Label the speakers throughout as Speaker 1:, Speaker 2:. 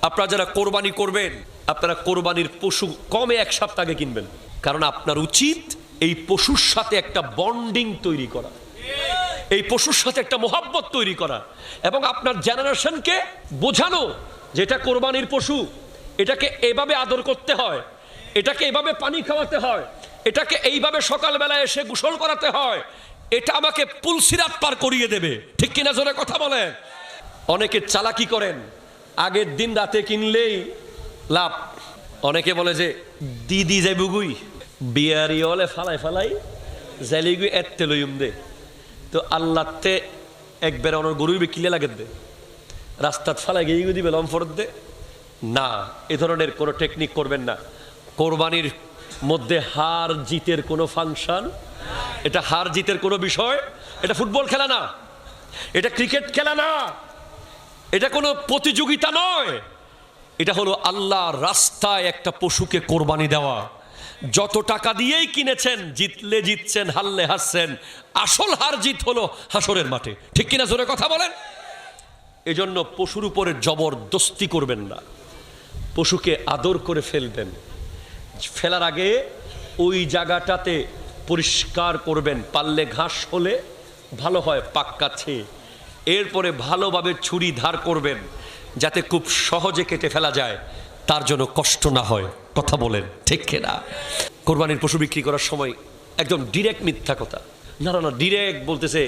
Speaker 1: আপনারা যারা কোরবানি করবেন, আপনারা কোরবানির পশু কমে 1 সপ্তাহ আগে কিনবেন, কারণ আপনার উচিত এই পশুর সাথে একটা বন্ডিং তৈরি করা, এই পশুর সাথে একটা মোহাব্বত তৈরি করা, এবং আপনার জেনারেশনকে বোঝানো যে এটা কোরবানির পশু, এটাকে এভাবে আদর করতে হয়, এটাকে এভাবে পানি খাওয়াতে হয়, এটাকে এইভাবে সকালবেলা এসে গোসল করাতে হয়, এটা আমাকে পুলসিরাত পার করিয়ে দেবে। ঠিক কিনা জোরে কথা বলেন। অনেকে চালাকি করেন, আগের দিন রাতে কিনলেই লাভ। অনেকে বলে যে দিদি যাইবুগুই বিয়ারি হলে ফালাই ফালাই জাইলিগুই এত্তে লইম দে, তো আল্লাহতে একবার অনর গরুই কিলে লাগে দে, রাস্তাত ফালাই গিয়ে দিবে লম্ফর দে না। এ ধরনের কোনো টেকনিক করবেন না। কোরবানির মধ্যে হার জিতের কোনো ফাংশন, এটা হার জিতের কোনো বিষয়, এটা ফুটবল খেলা না, এটা ক্রিকেট খেলা না, এটা কোনো প্রতিযোগিতা নয়। এটা হলো আল্লাহর রাস্তায় একটা পশুকে কোরবানি দেওয়া। যত টাকা দিয়েই কিনেছেন, জিতলে জিতছেন, হারলে হারছেন, আসল হার জিত হলো হাসরের মাঠে। ঠিক কিনা জোরে কথা বলেন। এজন্য পশুর উপরে জবরদস্তি করবেন না, পশুকে আদর করে ফেলবেন। ফেলার আগে ওই জায়গাটাতে পরিষ্কার করবেন, পারলে ঘাস হলে ভালো হয় পাক্কাছে, এরপরে ভালোভাবে ছুরি ধার করবেন যাতে খুব সহজে কেটে ফেলা যায়, তার জন্য কষ্ট না হয়। কথা বলেন ঠিক কিনা। কোরবানির পশু বিক্রি করার সময় একদম ডিরেক্ট মিথ্যা কথা, না না না, ডিরেক্ট বলতেছে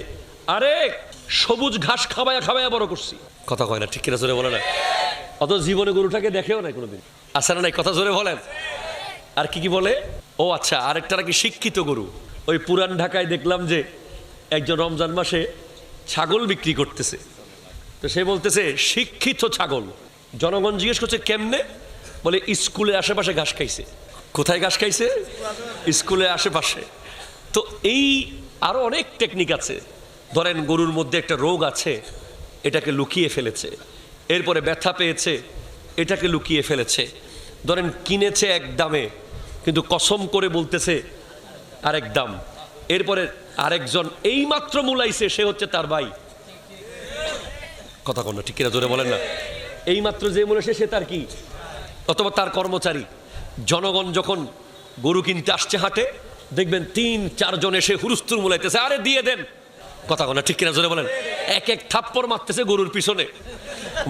Speaker 1: আরে সবুজ ঘাস খাওয়ায়া খাওয়ায়া বড় করছি। কথা কয় না, ঠিক কিনা জোরে বলে না। অত জীবনে গরুটাকে দেখেও নাই কোনোদিন, আসে না নাই, কথা জোরে বলেন। আর কি কি বলে, ও আচ্ছা আরেকটা নাকি শিক্ষিত গরু। ওই পুরান ঢাকায় দেখলাম যে একজন রমজান মাসে ছাগল বিক্রি করতেছে, তো সে বলতেছে শিক্ষিত ছাগল। জনগণ জিজ্ঞেস করছে কেমনে, বলে স্কুলের আশেপাশে ঘাস খাইছে। কোথায় ঘাস খাইছে? স্কুলের আশেপাশে। তো এই আরো অনেক টেকনিক আছে। ধরেন গরুর মধ্যে একটা রোগ আছে, এটাকে লুকিয়ে ফেলেছে, এরপরে ব্যথা পেয়েছে, এটাকে লুকিয়ে ফেলেছে। ধরেন কিনেছে এক দামে, কিন্তু কসম করে বলতেছে আরেক দাম, এরপরে আরেকজন এইমাত্র মুলাইছে, সে হচ্ছে তার ভাই। কথা কন না, ঠিক কিনা জোরে বলেন না। এইমাত্র যে মুলাইছে সে তার কি, অথবা তার কর্মচারী। জনগণ যখন গরু কিনতে আসছে হাটে, দেখবেন 3-4 জন এসে হুরুস্তুর মুলাইতেছে, আরে দিয়ে দেন। কথা কন না, ঠিক কিনা জোরে বলেন। এক এক থাপ্পড় মারতেছে গরুর পিছনে,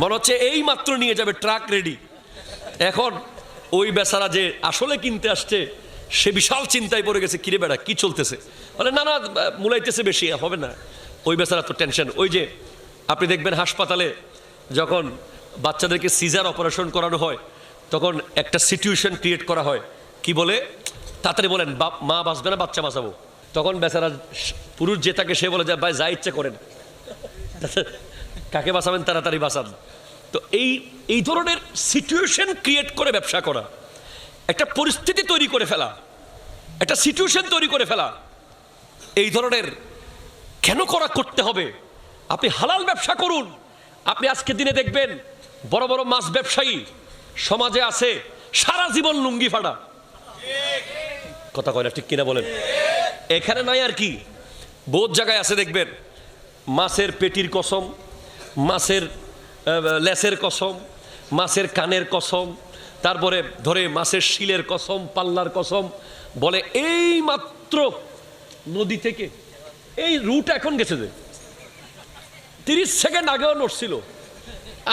Speaker 1: মনে হচ্ছে এই মাত্র নিয়ে যাবে, ট্রাক রেডি। এখন ওই বেচারা যে আসলে কিনতে আসছে, সে বিশাল চিন্তায় পড়ে গেছে, কিরে বেড়া কি চলতেছে, বলে না না মুলাইতেছে, বেশি হবে না। ওই বেচারা তো টেনশন। ওই যে আপনি দেখবেন হাসপাতালে যখন বাচ্চাদেরকে সিজার অপারেশন করানো হয়, তখন একটা সিচুয়েশন ক্রিয়েট করা হয়, কি বলে, তাড়াতাড়ি বলেন মা বাঁচবে না বাচ্চা বাঁচাবো। তখন বেচারা পুরুষ যে থাকে সে বলে যে ভাই যা ইচ্ছে করেন, কাকে বাঁচাবেন তাড়াতাড়ি বাঁচান। তো এই ধরনের সিচুয়েশন ক্রিয়েট করে ব্যবসা করা, একটা পরিস্থিতি তৈরি করে ফেলা, একটা সিচুয়েশন তৈরি করে ফেলা, এই ধরনের কেন করতে হবে? আপনি হালাল ব্যবসা করুন। আপনি আজকের দিনে দেখবেন বড় বড় মাছ ব্যবসায়ী সমাজে আছে, সারা জীবন লুঙ্গি ফাড়া। কথা কয় না, ঠিক কিনা বলেন। এখানে নাই আর কি, বহুত জায়গায় আছে দেখবেন, মাছের পেটির কসম, মাছের লেসের কসম, মাছের কানের কসম, তারপরে ধরে মাছের শিলের কসম, পাল্লার কসম, বলে এই মাত্র নদী থেকে এই রুট এখন গেছে যে 30 সেকেন্ড আগেও নড়ছিল,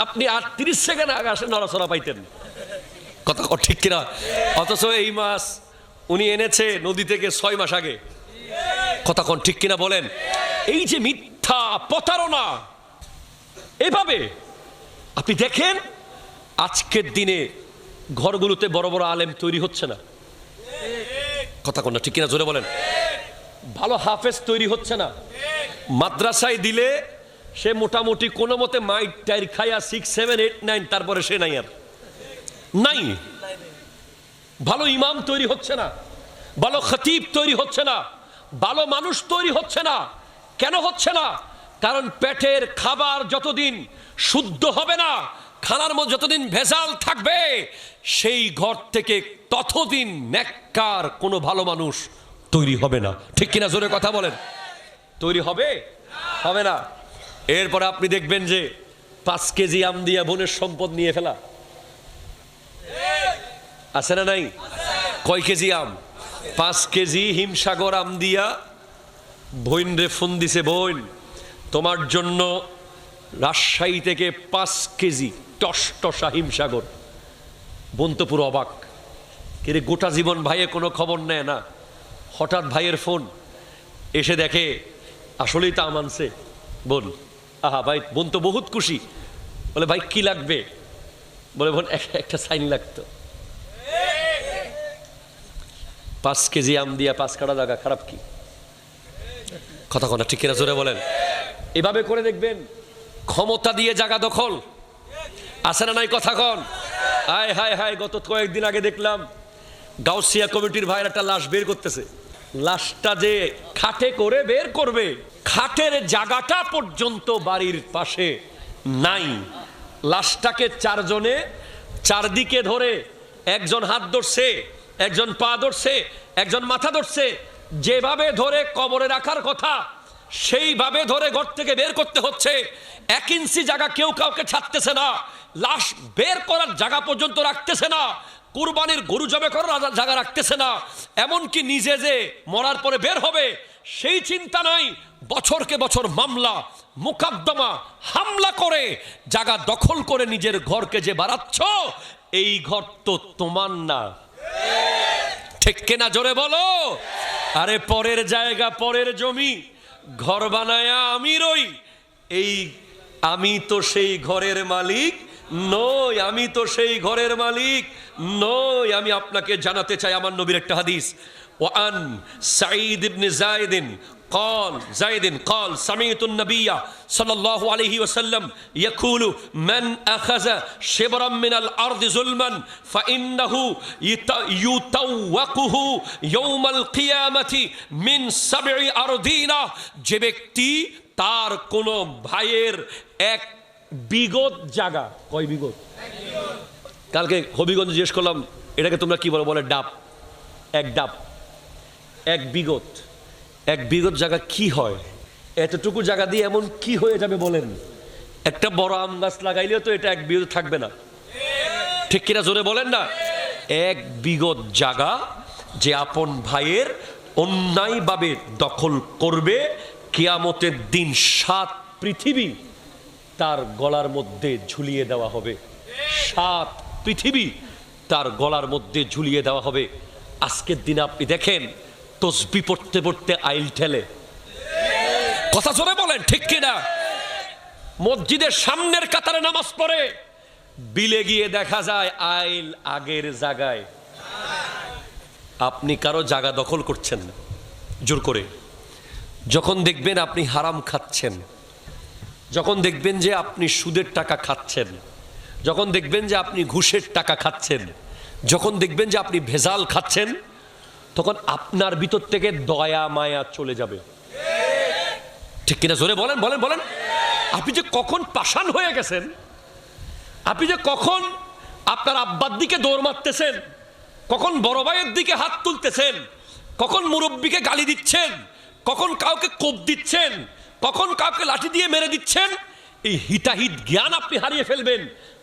Speaker 1: আপনি আর 30 সেকেন্ড আগে আসে নড়াচড়া পাইতেন। কথা ঠিক কিনা। অথচ এই মাছ উনি এনেছে নদী থেকে 6 মাস আগে। কথা কোন ঠিক কিনা বলেন। এই যে মিথ্যা প্রতারণা, এভাবে আপনি দেখেন আজকের দিনে ঘরগুলোতে বড় বড় আলেম তৈরি হচ্ছে না। কথা কোন ঠিক কিনা জোরে বলেন। ভালো হাফেজ তৈরি হচ্ছে না। মাদ্রাসায় দিলে সে মোটামুটি কোনো মতে মাইট টাইর খায়া 6, 7, 8, 9, তারপরে সে নাই, আর নাই। ভালো ইমাম তৈরি হচ্ছে না, ভালো খতিব তৈরি হচ্ছে না, ভালো মানুষ তৈরি হচ্ছে না। কেন হচ্ছে না? কারণ পেটের খাবার যতদিন শুদ্ধ হবে না, খানার মধ্যে যতদিন ভেজাল থাকবে, সেই ঘর থেকে ততদিন নেককার কোনো ভালো মানুষ তৈরি হবে না। ঠিক কিনা জোরে কথা বলেন। তৈরি হবে হবে না। এরপরে আপনি দেখবেন যে 5 কেজি আম দিয়া বোনের সম্পদ নিয়ে ফেলা, আছে না নাই? কয় কেজি আম? 5 কেজি হিমসাগর আম দিয়া বোন রে ফোন দিছে, বোন তোমার জন্য রাজশাহী থেকে 5 কেজি টসটসা হিমসাগর। বোন তো পুরো অবাক, কিরে গোটা জীবন ভাইয়ে কোনো খবর নেয় না, হঠাৎ ভাইয়ের ফোন এসে দেখে আসলেই তা মানছে। বোন আহা ভাই, বোন তো বহুত খুশি, বলে ভাই কি লাগবে? বলে বোন একটা সাইন লাগতো। 5 কেজি আম দিয়া 5 কাটা জায়গা, খারাপ কি? কথা কথা ঠিক কিনা জোরে বলেন। এভাবে করে দেখবেন ক্ষমতা দিয়ে জায়গা দখল, আছে না নাই? কথা কন। হায় হায় হায়, গত কয়েকদিন আগে দেখলাম গাউসিয়া কমিটির ভাইয়ের একটা লাশ বের করতেছে। লাশটা যে খাটে করে বের করবে, খাটের জায়গাটা পর্যন্ত বাড়ির পাশে নাই। লাশটাকে 4 জনে চারদিকে ধরে, একজন হাত ধরছে, একজন পা ধরছে, একজন মাথা ধরছে, যেভাবে ধরে কবরে রাখার কথা সেইভাবে ধরে ঘর থেকে বের করতে হচ্ছে। 1 ইঞ্চি জায়গা কেউ কাউকে ছাড়তেছে না, লাশ বের করার জায়গা পর্যন্ত রাখতেছে না, কুরবানির গরু জবে করার জায়গা রাখতেছে না, এমনকি নিজে যে মরার পরে বের হবে সেই চিন্তা নাই। বছরকে বছর মামলা মোকদ্দমা হামলা করে জায়গা দখল করে নিজের ঘরকে যে বাড়াচ্ছ, এই ঘর তো তোমার না, ঠিক কিনা জোরে বলো। আরে পরের জায়গা, পরের জমি, ঘর বানায়া আমি রই, এই আমি তো সেই ঘরের মালিক নই, আমি তো সেই ঘরের মালিক নই। আমি আপনাকে জানাতে চাই আমার নবীর একটা হাদিস, ওয়ান সাঈদ ইবনে যায়েদ قال سمعت النبي صلى الله عليه وسلم يقول من أخذ شبرا من الأرض ظلما فإنه يطوقه يوم القيامة من 7 أرضين। যে ব্যক্তি তার কোন ভাইয়ের 1 বিঘত জায়গা, কয় বিঘত? কালকে হবিগঞ্জ জিজ্ঞেস করলাম এটাকে তোমরা কি বলো? বলে ডাব। 1 ডাব, 1 বিঘত। 1 বিঘত জায়গা কি হয়? এতটুকু জায়গা দিয়ে এমন কি হয়ে যাবে বলেন? একটা বড় আম গাছ লাগাইলেও তো এটা 1 বিঘত থাকবে না, ঠিক কিনা জোরে বলেন না? 1 বিঘত জায়গা যে আপন ভাইয়ের অন্যায়ভাবে দখল করবে, কিয়ামতের দিন 7 পৃথিবী তার গলার মধ্যে ঝুলিয়ে দেওয়া হবে। 7 পৃথিবী তার গলার মধ্যে ঝুলিয়ে দেওয়া হবে। আজকের দিনে আপনি দেখেন তসবি পড়তে পড়তে আইল ঠেলে, কথা জোরে বলেন ঠিক কিনা? মসজিদের সামনের কাতারে নামাজ পড়ে, বিলে গিয়ে দেখা যায় আইল আগের জায়গায়। আপনি কারো জায়গা দখল করছেন না জোর করে। যখন দেখবেন আপনি হারাম খাচ্ছেন, যখন দেখবেন যে আপনি সুদের টাকা খাচ্ছেন, যখন দেখবেন যে আপনি ঘুষের টাকা খাচ্ছেন, যখন দেখবেন যে আপনি ভেজাল খাচ্ছেন, তখন আপনার ভিতর থেকে দয়া মায়া চলে যাবে, ঠিক কিনা জোরে বলেন বলেন বলেন। আপনি যে কখন পাষাণ হয়ে গেছেন, আপনি যে কখন আপনার আব্বার দিকে দৌড় মারতেছেন, কখন বড় ভাইয়ের দিকে হাত তুলতেছেন, কখন মুরব্বীকে গালি দিচ্ছেন, কখন কাউকে কোপ দিচ্ছেন, কখন কাউকে লাঠি দিয়ে মেরে দিচ্ছেন, এই হিতাহিত জ্ঞান আপনি হারিয়ে ফেলবেন।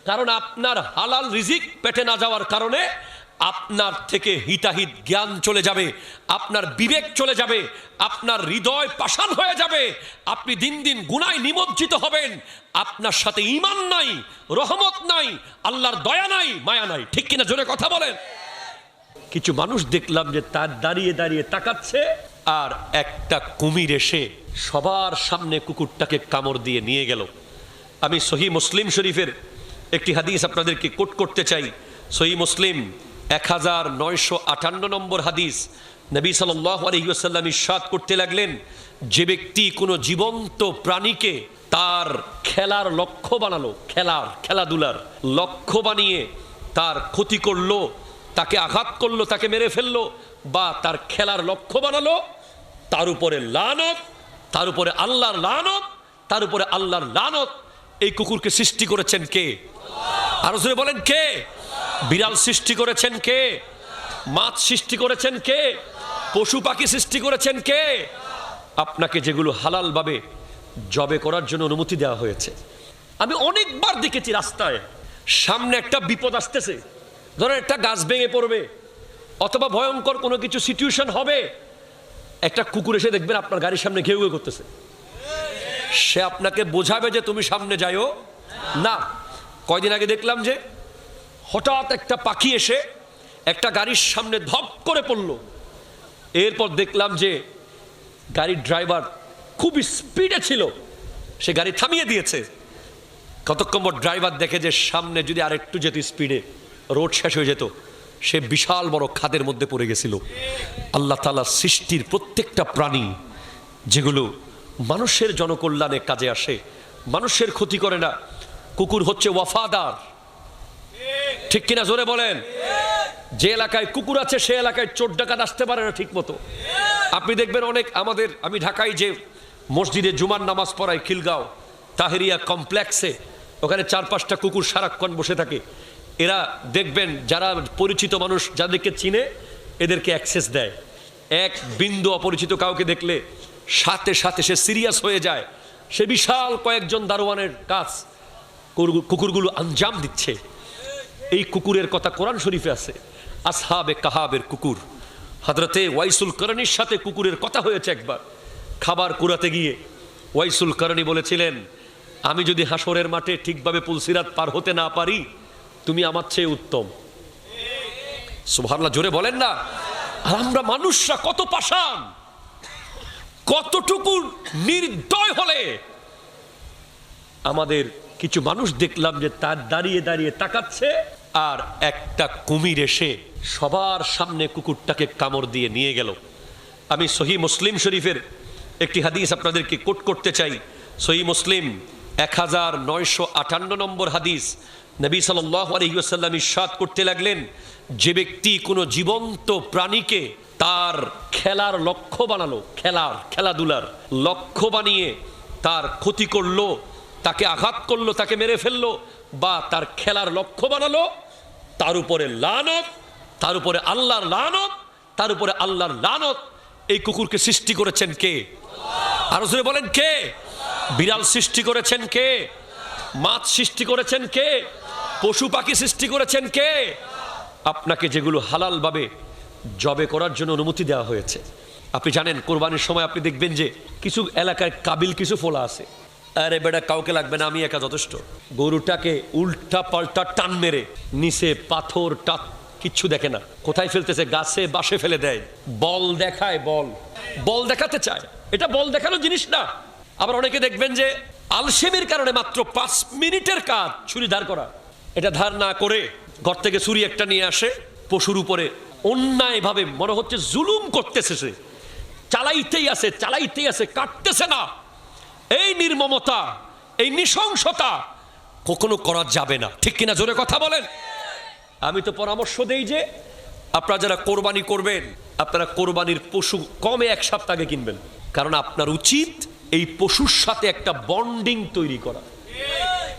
Speaker 1: কারণ আপনার হালাল রিজিক পেটে না যাওয়ার কারণে আপনার থেকে হিতাহিত জ্ঞান চলে যাবে, আপনার বিবেক চলে যাবে, আপনার হৃদয় পাষাণ হয়ে যাবে, আপনি দিন দিন গুনায় নিমজ্জিত হবেন। আপনার সাথে ঈমান নাই, রহমত নাই, আল্লাহর দয়া নাই, মায়া নাই, ঠিক কিনা জোরে কথা বলেন। কিছু মানুষ দেখলাম যে তার দাঁড়িয়ে দাঁড়িয়ে তাকাচ্ছে, আর একটা কুমির এসে সবার সামনে কুকুরটাকে কামড় দিয়ে নিয়ে গেল। আমি সহিহ মুসলিম শরীফের একটি হাদিস আপনাদেরকে কোট করতে চাই। সহিহ মুসলিম 1958 নম্বর হাদিস। নবী সাল্লাল্লাহু আলাইহি ওয়াসাল্লাম ইরশাদ করতে লাগলেন, যে ব্যক্তি কোনো জীবন্ত প্রাণীকে তার খেলার লক্ষ্য বানালো, খেলাধুলার লক্ষ্য বানিয়ে তার ক্ষতি করলো, তাকে আঘাত করলো, তাকে মেরে ফেললো, বা তার খেলার লক্ষ্য বানালো, তার উপরে লানত, তার উপরে আল্লাহর লানত, তার উপরে আল্লাহর লানত। এই কুকুরকে সৃষ্টি করেছেন কে? আরো জোরে বলেন কে? বিড়াল সৃষ্টি করেছেন কে? মাছ সৃষ্টি করেছেন কে? পশু পাখি সৃষ্টি করেছেন কে? আপনাকে যেগুলো হালাল ভাবে জবে করার জন্য অনুমতি দেওয়া হয়েছে। আমি অনেকবার দেখেছি রাস্তায় সামনে একটা বিপদ আসতেছে, ধরেন একটা গাছ ভেঙে পড়বে অথবা ভয়ঙ্কর কোনো কিছু সিচুয়েশন হবে, একটা কুকুর এসে দেখবেন আপনার গাড়ির সামনে ঘেউ ঘেউ করতেছে, সে আপনাকে বোঝাবে যে তুমি সামনে যাইও না। কয়দিন আগে দেখলাম যে হঠাৎ একটা পাখি এসে একটা গাড়ির সামনে ধপ করে পড়লো। এরপর দেখলাম যে গাড়ির ড্রাইভার খুবই স্পিডে ছিল, সে গাড়ি থামিয়ে দিয়েছে। কতক্ষণ পর ড্রাইভার দেখে যে সামনে যদি আরেকটু যেত স্পিডে রোড শেষ হয়ে যেত, সে বিশাল বড় খাদের মধ্যে পড়ে গেছিল। আল্লাহ তাআলার সৃষ্টির প্রত্যেকটা প্রাণী যেগুলো মানুষের জনকল্যাণে কাজে আসে, মানুষের ক্ষতি করে না। কুকুর হচ্ছে ওয়াফাদার, ঠিক কিনা জোরে বলেন? যে এলাকায় কুকুর আছে সে এলাকায় চোর ডাকাত আসতে পারে না ঠিক মতো। আপনি দেখবেন অনেক আমি ঢাকায় যে মসজিদে জুমার নামাজ পড়াই, খিলগাঁও তাহেরিয়া কমপ্লেক্সে, ওখানে 4-5টা কুকুর সারাক্ষণ বসে থাকে। এরা দেখবেন যারা পরিচিত মানুষ যাদেরকে চিনে এদেরকে অ্যাক্সেস দেয়। এক বিন্দু অপরিচিত কাউকে দেখলে সাথে সাথে সে সিরিয়াস হয়ে যায়। সে বিশাল কয়েকজন দারোয়ানের কাজ কুকুরগুলো আঞ্জাম দিচ্ছে। এই কুকুরের কথা কোরআন শরীফে আছে, আসহাবে কাহাবের কুকুর। হযরতে ওয়াইসুল করণীর সাথে কুকুরের কথা হয়েছে একবার। খাবার কুড়াতে গিয়ে ওয়াইসুল করণী বলেছিলেন, আমি যদি হাসরের মাঠে ঠিকভাবে পুলসিরাত পার হতে না পারি, তুমি আমার চেয়ে উত্তম। সুবহানাল্লাহ, জোরে বলেন না। আর আমরা মানুষরা কত পাষাণ, কতটুকু নির্দয় হলে আমাদের কিছু মানুষ দেখলাম যে তার দাঁড়িয়ে দাঁড়িয়ে তাকাচ্ছে, আর একটা কুমির এসে সবার সামনে কুকুরটাকে কামড় দিয়ে নিয়ে গেল। আমি সহিহ মুসলিম শরীফের একটি হাদিস আপনাদেরকে কোট করতে চাই। সহিহ মুসলিম 1958 নম্বর হাদিস। নবী সাল্লাল্লাহু আলাইহি ওয়াসাল্লাম ইরশাদ করতে লাগলেন, যে ব্যক্তি কোনো জীবন্ত প্রাণীকে তার খেলার লক্ষ্য বানালো, খেলাধুলার লক্ষ্য বানিয়ে তার ক্ষতি করলো, তাকে আঘাত করলো, তাকে মেরে ফেললো, বা তার খেলার লক্ষ্য বানালো, তার উপরে লানত, তার উপরে আল্লাহর লানত, তার উপরে আল্লাহর লানত। এই কুকুরকে সৃষ্টি করেছেন কে? আরো জোরে বলেন কে? বিড়াল সৃষ্টি করেছেন কে? মাছ সৃষ্টি করেছেন কে? পশু পাখি সৃষ্টি করেছেন কে? আপনাকে যেগুলো হালাল ভাবে জবে করার জন্য অনুমতি দেওয়া হয়েছে। আপনি জানেন কোরবানির সময় আপনি দেখবেন যে কিছু এলাকায় কাবিল কিছু ফোলা আছে, আরে বেটা কাউকে লাগবে না, আমি একা যথেষ্ট। গরুটাকে উল্টা পাল্টা টান মেরে নিচে পাথর টাত কিচ্ছু দেখে না, কোথায় ফেলতেছে, গাছে বাসে ফেলে দেয়। বল দেখায়, বল দেখাতে চায়। এটা বল দেখানোর জিনিস না। আবার অনেকে দেখবেন যে আলসেমির কারণে মাত্র 5 মিনিটের কাজ ছুরি ধার করা, এটা ধার না করে ঘর থেকে ছুরি একটা নিয়ে আসে, পশুর উপরে অন্যায় ভাবে মনে হচ্ছে জুলুম করতেছে, সে চালাইতেই আছে, কাটতেছে না। এই নির্মমতা, এই নৃশংসতা কখনো করা যাবে না, ঠিক কিনা জোরে কথা বলেন? আমি তো পরামর্শ দেই যে আপনারা যারা কোরবানি করবেন, আপনারা কোরবানির পশু কমে 1 সপ্তাহ আগে কিনবেন। কারণ আপনার উচিত এই পশুর সাথে একটা বন্ডিং তৈরি করা,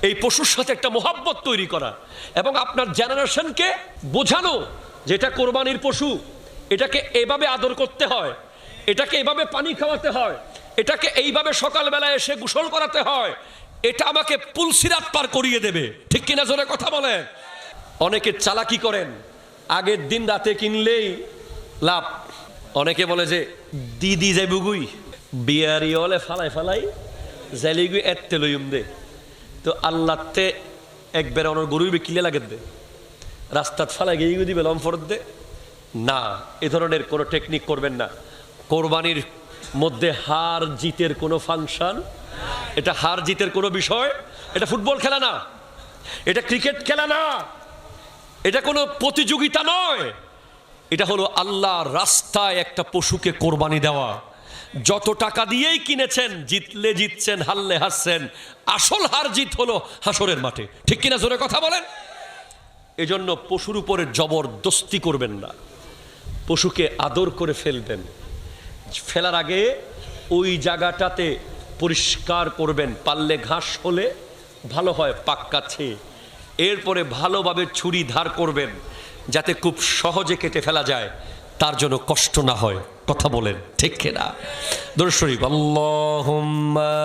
Speaker 1: এই পশুর সাথে একটা মোহাব্বত তৈরি করা, এবং আপনার জেনারেশনকে বোঝানো যে এটা কোরবানির পশু, এটাকে এভাবে আদর করতে হয়, এটাকে এভাবে পানি খাওয়াতে হয়, এটাকে এইভাবে সকালবেলা এসে গোসল করাতে হয়, এটা আমাকে পুলসিরাত পার করিয়ে দেবে, ঠিক কিনা জোরে কথা বলেন? অনেকে চালাকি করেন, আগের দিন রাতে কিনলেই লাভ। অনেকে বলে যে দিদি যাইবুগুই বিয়ারি হলে ফালাই জাইলিগুই এত্তে লইম দে, তো আল্লাহতে একবার অনর গরুই কিলে লাগে দে, রাস্তাত ফালাই গিয়ে দিবে লম্ফরত দে না। এ ধরনের কোনো টেকনিক করবেন না। কোরবানির মধ্যে হার জিতের কোনো ফাংশন, এটা হার জিতের কোনো বিষয়, এটা ফুটবল খেলা না, এটা ক্রিকেট খেলা না, এটা কোনো প্রতিযোগিতা নয়। এটা হলো আল্লাহর রাস্তায় একটা পশুকে কোরবানি দেওয়া। যত টাকা দিয়েই কিনেছেন, জিতলে জিতছেন, হারলে হারছেন, আসল হার জিত হলো হাসরের মাঠে, ঠিক কিনা জোরে কথা বলেন? এজন্য পশুর উপরে জবরদস্তি করবেন না, পশুকে আদর করে ফেলবেন। ফেলার আগে ওই জায়গাটাতে পরিষ্কার করবেন, পারলে ঘাস হলে ভালো হয় পাক্কাছে, এরপরে ভালোভাবে ছুরি ধার করবেন যাতে খুব সহজে কেটে ফেলা যায়, তার জন্য কষ্ট না হয়। কথা বলেন ঠিক কিনা? দরুদ শরীফ, আল্লাহুম্মা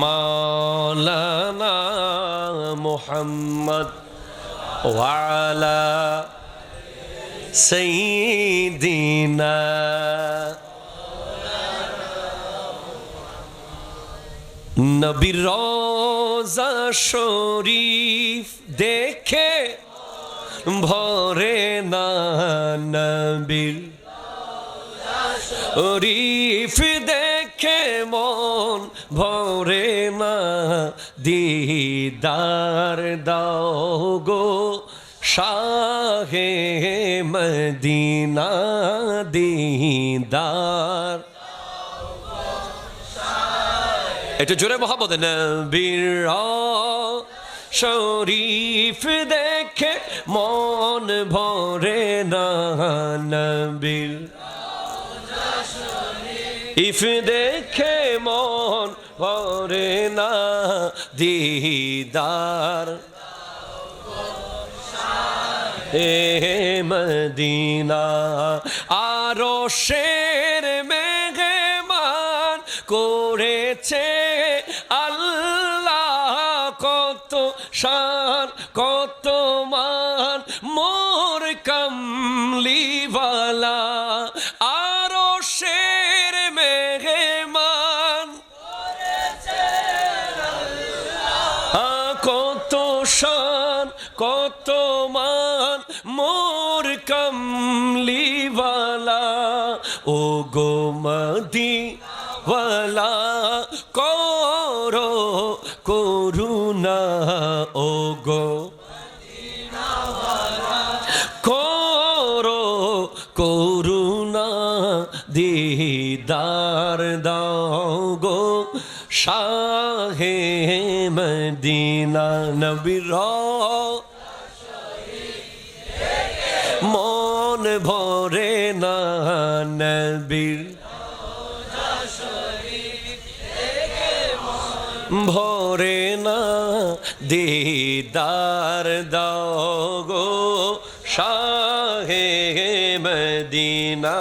Speaker 1: মাওলানা মুহাম্মদ ওয়া আলা সাইয়্যিদিনা নবীর রওজা শরীফ দেখে ভরে না, নবীর শরীফ দেখে মন ভরে না, দিদার দাও গো শাহে মদিনা, দিদার। একটু জোরে মোহাম্মদ। নবীর শরীফ দেখে মন ভরে না, নবীর ইফ দেখে মন ভরে না, দিদার এ মদিনা। আরো শের মেহমান করেছে আল্লাহ, কত শান কত মান মোর কামলিওয়ালা। আরো শের মেহমান করেছে আল্লাহ, কত শান কত মান মোর কামলিওয়ালা। ও গো মদিনাওয়ালা করো করুণা, ও গো করো করুণা, দিদার দাও গো শাহে মদিনা। নবীর মন ভরে না, নবীর ভরে না, দিদার দাও গো শাহে মদিনা,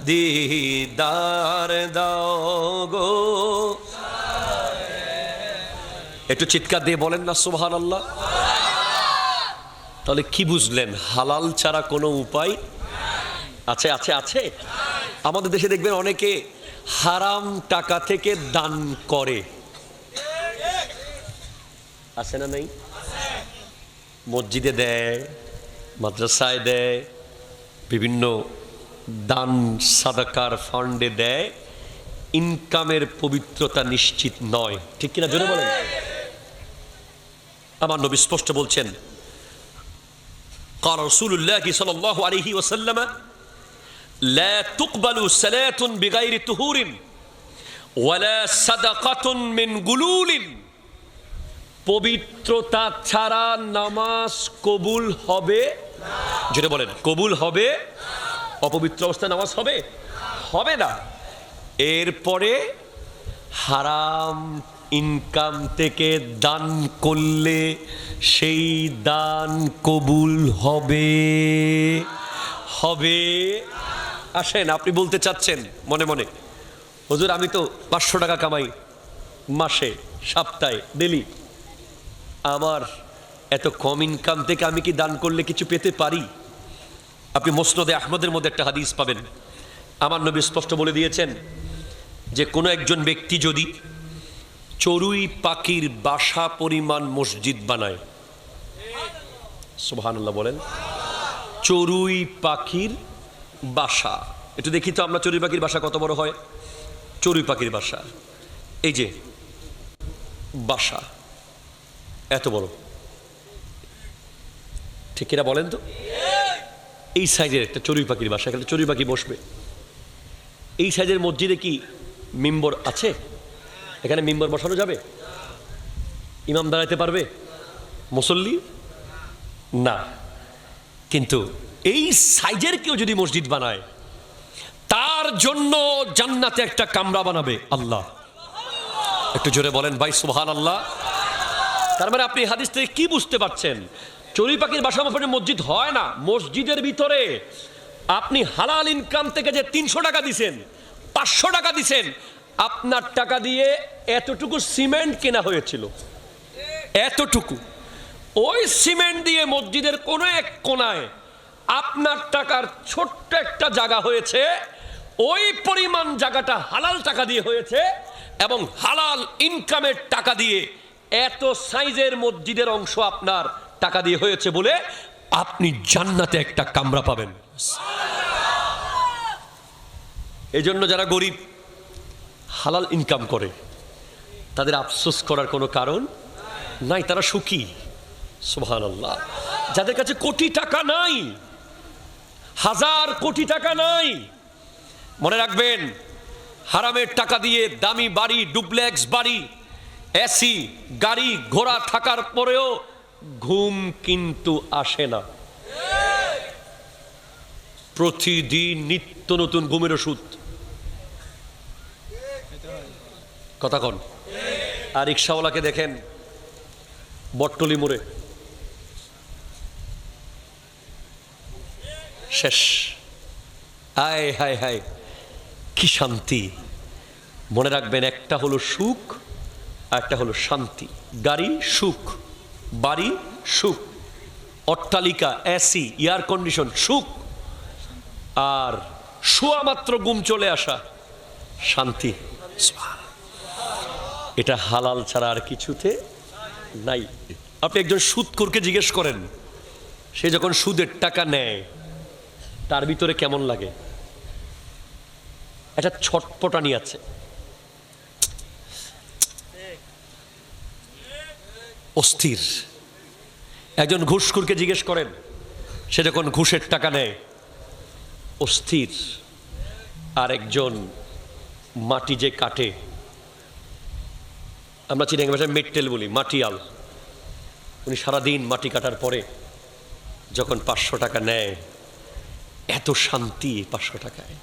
Speaker 1: দিদার দাও গো। একটু চিৎকার দিয়ে বলেন না সুবহানাল্লাহ। তাহলে কি বুঝলেন? হালাল ছাড়া কোনো উপায় আছে? আছে আছে। আমাদের দেশে দেখবেন অনেকে হারাম টাকা থেকে দান করে, আছে না নাই? মসজিদে দেয়, মাদ্রাসায় দেয়, বিভিন্ন দান সাদাকার ফান্ডে দেয়। ইনকামের পবিত্রতা নিশ্চিত নয়, ঠিক কিনা জোরে বলেন। আমার নবী স্পষ্ট বলছেন, قال رسول الله صلى الله عليه وسلم لا تقبل صلاة بغير طهور ولا صدقة من غلول। পবিত্রতা ছাড়া নামাজ কবুল হবে না। যেটা বলেন কবুল হবে, অপবিত্র অবস্থায় নামাজ হবে হবে না। এরপরে হারাম ইনকাম থেকে দান করলে সেই দান কবুল হবে হবে। আসেন, আপনি বলতে চাচ্ছেন মনে মনে, হুজুর আমি তো 500 টাকা কামাই মাসে, সপ্তাহে, ডেলি, আমার এত কম ইনকাম থেকে আমি কি দান করলে কিছু পেতে পারি? আপনি মুসনাদে আহমদের মধ্যে একটা হাদিস পাবেন। আমার নবী স্পষ্ট বলে দিয়েছেন যে কোনো একজন ব্যক্তি যদি চড়ুই পাখির বাসা পরিমাণ মসজিদ বানায়, সুবহানাল্লাহ বলেন, চড়ুই পাখির বাসা, একটু দেখি তো আমরা চড়ুই পাখির বাসা কত বড় হয়। চড়ুই পাখির বাসা, এই যে বাসা এত বড়, ঠিক কিনা বলেন তো? এই সাইজের একটা চড়ুই পাখির বাসা, এখানে চড়ুই পাখি বসবে। এই সাইজের মসজিদে কি মিম্বর আছে? এখানে মিম্বর বসানো যাবে? ইমাম দাঁড়াইতে পারবে? মুসল্লি না। কিন্তু এই সাইজের কেউ যদি মসজিদ বানায়, তার জন্য জান্নাতে একটা কামরা বানাবে আল্লাহ। একটু জোরে বলেন ভাই সুবহানাল্লাহ। তার মানে আপনি হাদিস থেকে কি বুঝতে পারছেন? চড়ুই পাখির বাসা মসজিদ হয় না। মসজিদের ভিতরে আপনি হালাল ইনকাম থেকে যে 300 টাকা দিছেন, 500 টাকা দিছেন, আপনার টাকা দিয়ে এতটুকু সিমেন্ট কেনা হয়েছিল, এতটুকু। ওই সিমেন্ট দিয়ে মসজিদের কোনো এক কোনায় আপনার টাকার ছোট্ট একটা জায়গা হয়েছে, ওই পরিমাণ জায়গাটা হালাল টাকা দিয়ে হয়েছে, এবং হালাল ইনকামের টাকা দিয়ে এত সাইজের মসজিদের অংশ আপনার টাকা দিয়ে হয়েছে বলে আপনি জান্নাতে একটা কামরা পাবেন। এই জন্য যারা গরিব হালাল ইনকাম করে তাদের আফসোস করার কোনো কারণ নাই, তারা সুখী। সুবহানাল্লাহ। যাদের কাছে কোটি টাকা নাই, হাজার কোটি টাকা নাই, মনে রাখবেন হারামের টাকা দিয়ে দামি বাড়ি, ডুপ্লেক্স বাড়ি, এসি গাড়ি ঘোড়া থাকার পরেও ঘুম কিন্তু আসে না। প্রতিদিন নিত্য নতুন ঘুমের ওষুধ, কথা কন। আর রিক্সাওয়ালাকে দেখেন বটতলি মোড়ে, শেষ। আয় হায় হায় কি শান্তি। মনে রাখবেন একটা হলো সুখ আর একটা হলো শান্তি। গাড়ি সুখ, বাড়ি সুখ, অট্টালিকা, এসি, এয়ার কন্ডিশন সুখ, আর শোয়া মাত্র ঘুম চলে আসা শান্তি। এটা হালাল ছাড়া আর কিছুতে নাই। আপনি একজন সুদখোরকে জিজ্ঞেস করেন, সে যখন সুদের টাকা নেয় তার ভিতরে কেমন লাগে? একটা ছটপটানি আছে। অস্থির। একজন ঘুষখোরকে জিজ্ঞেস করেন, সে যখন ঘুষের টাকা নেয় অস্থির। আর একজন মাটি যে কাটে, আমরা চিনাঙ্গি ভাষায় মেট্টেল বলি, মাটিয়াল, উনি সারাদিন মাটি কাটার পরে যখন 500 টাকা নেয়, এত শান্তি 500 টাকায়,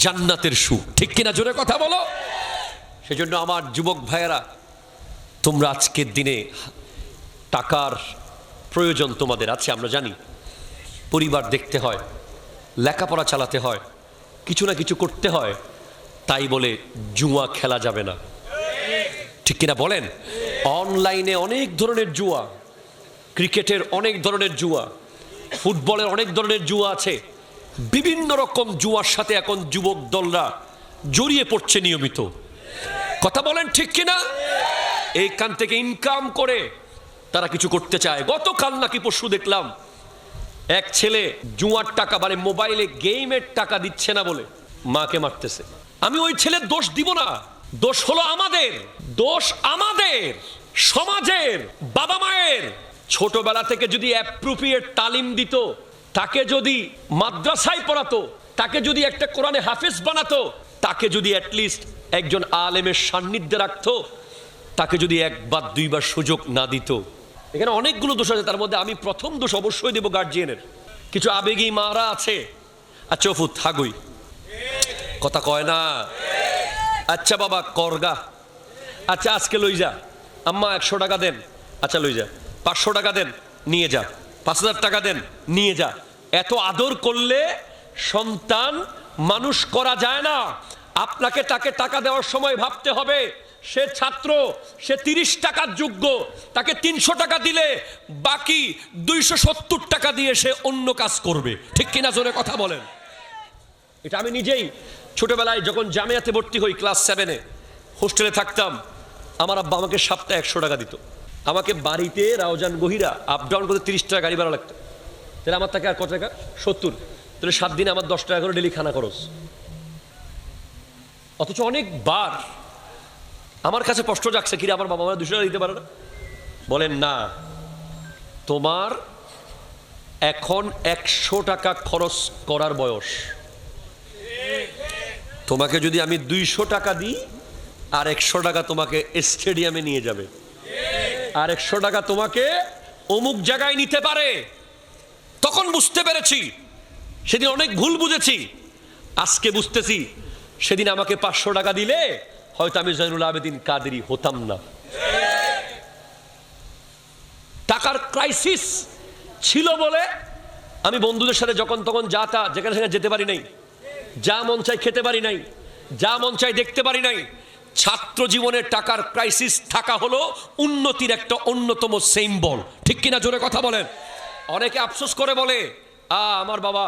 Speaker 1: জান্নাতের সুখ। ঠিক কিনা? জোরে কথা বলো। সেজন্য আমার যুবক ভাইয়েরা, তোমরা আজকের দিনে টাকার প্রয়োজন তোমাদের আছে, আমরা জানি। পরিবার দেখতে হয়, লেখাপড়া চালাতে হয়, কিছু না কিছু করতে হয়, তাই বলে জুয়া খেলা যাবে না। ঠিক কিনা বলেন? অনলাইনে অনেক ধরনের জুয়া, ক্রিকেটের অনেক ধরনের জুয়া, ফুটবলের অনেক ধরনের জুয়া আছে। বিভিন্ন রকম জুয়ার সাথে এখন যুবক দলরা জড়িয়ে পড়ছে নিয়মিত। কথা বলেন ঠিক কিনা? এইখান থেকে ইনকাম করে তারা কিছু করতে চায়। গতকাল নাকি পরশু দেখলাম এক ছেলে জুয়ার টাকা, মানে মোবাইলে গেমের টাকা দিচ্ছে না বলে মাকে মারতেছে। আমি ওই ছেলের দোষ দিব না, দোষ হলো আমাদের, দোষ আমাদের সমাজের, বাবা মায়ের। ছোটবেলা থেকে যদি অ্যাপ্রোপ্রিয়েট তালিম দিত, তাকে যদি মাদ্রাসায় পড়াতো, তাকে যদি একটা কোরআনে হাফেজ বানাতো, তাকে যদি অ্যাটলিস্ট একজন আলেমের সান্নিধ্যে রাখতো, তাকে যদি একবার দুইবার সুযোগ না দিত। এখানে অনেকগুলো দোষ আছে, তার মধ্যে আমি প্রথম দোষ অবশ্যই দেব গার্জিয়ানের। কিছু আবেগী মারা আছে, আচ্ছা অফু থাকুই, কথা কয় না। আচ্ছা বাবা করগা, আচ্ছা আজকে লই যা, আম্মা 100 টাকা দেন, আচ্ছা লই যা, 500 টাকা দেন, নিয়ে যা, 5000 টাকা দেন, নিয়ে যা। এত আদর করলে সন্তান মানুষ করা যায় না। আপনাকে তাকে টাকা দেওয়ার সময় ভাবতে হবে সে ছাত্র, সে 30 টাকার যোগ্য, তাকে 300 টাকা দিলে বাকি 270 টাকা দিয়ে সে অন্য কাজ করবে। ঠিক কিনা? জোরে কথা বলেন। এটা আমি নিজেই ছোটবেলায় যখন জামিয়াতে ভর্তি হই, ক্লাস 7-এ হোস্টেলে থাকতাম, আমার আব্বা আমাকে সপ্তাহে 100 টাকা দিত। আমাকে বাড়িতে রাউজান গহিরা আপ ডাউন করতে 30 টাকা গাড়ি ভাড়া লাগতো। তাহলে আমার টাকা আর কত টাকা? 70। তাহলে 7 দিনে আমার 10 টাকা করে ডেলি খানা খরচ। অথচ অনেকবার আমার কাছে কষ্ট যাচ্ছে, কিরে আমার বাবা মা 200 টাকা দিতে পারে না? বলেন না, তোমার এখন 100 টাকা খরচ করার বয়স। তোমাকে যদি আমি 200 টাকা দিই, আর 100 টাকা তোমাকে স্টেডিয়ামে নিয়ে যাবে, আর 100 টাকা তোমাকে অমুক জায়গায় নিতে পারে। তখন বুঝতে পেরেছি, সেদিন অনেক ভুল বুঝেছি, আজকে বুঝতেছি সেদিন আমাকে 500 টাকা দিলে হয়তো আমি জয়নুল আবেদিন কাদেরী হতাম না। টাকার ক্রাইসিস ছিল বলে আমি বন্ধুদের সাথে যখন তখন যা তা যেখানে সেখানে যেতে পারি নাই, যা মন চাই খেতে পারি নাই, যা মন চাই দেখতে পারি নাই। ছাত্র জীবনের টাকার ক্রাইসিস থাকা হলো উন্নতির একটা অন্যতম সিম্বল, ঠিক কিনা জোরে কথা বলেন। অনেকে আফসোস করে বলে আমার বাবা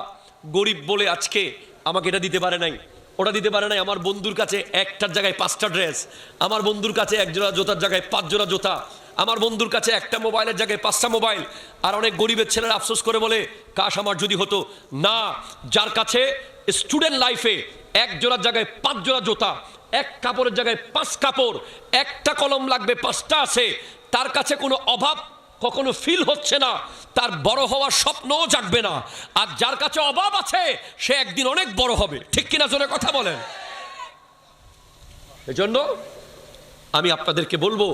Speaker 1: গরিব বলে আজকে আমাকে এটা দিতে পারে নাই, ওটা দিতে পারে নাই। আমার বন্ধুর কাছে একটার জায়গায় 5টা ড্রেস, আমার বন্ধুর কাছে এক জোড়া জুতার জায়গায় 5 জোড়া জুতা, আমার বন্ধুর কাছে একটা মোবাইলের জায়গায় 5টা মোবাইল। আর অনেক গরিবের ছেলেরা আফসোস করে বলে কাশ আমার যদি হতো। না, যার কাছে স্টুডেন্ট লাইফে এক জোড়ার জায়গায় 5 জোড়া জুতা, এক কাপড়ের জায়গায় 5 কাপড়, একটা কলম লাগবে 5টা আছে, তার কাছে কোনো অভাব কখনো ফিল হচ্ছে না, তার বড় হওয়ার স্বপ্নও জাগবে না। আর যার কাছে অভাব আছে সে একদিন অনেক বড় হবে, ঠিক কিনা জোরে কথা বলেন। এজন্য আমি আপনাদেরকে বলবো,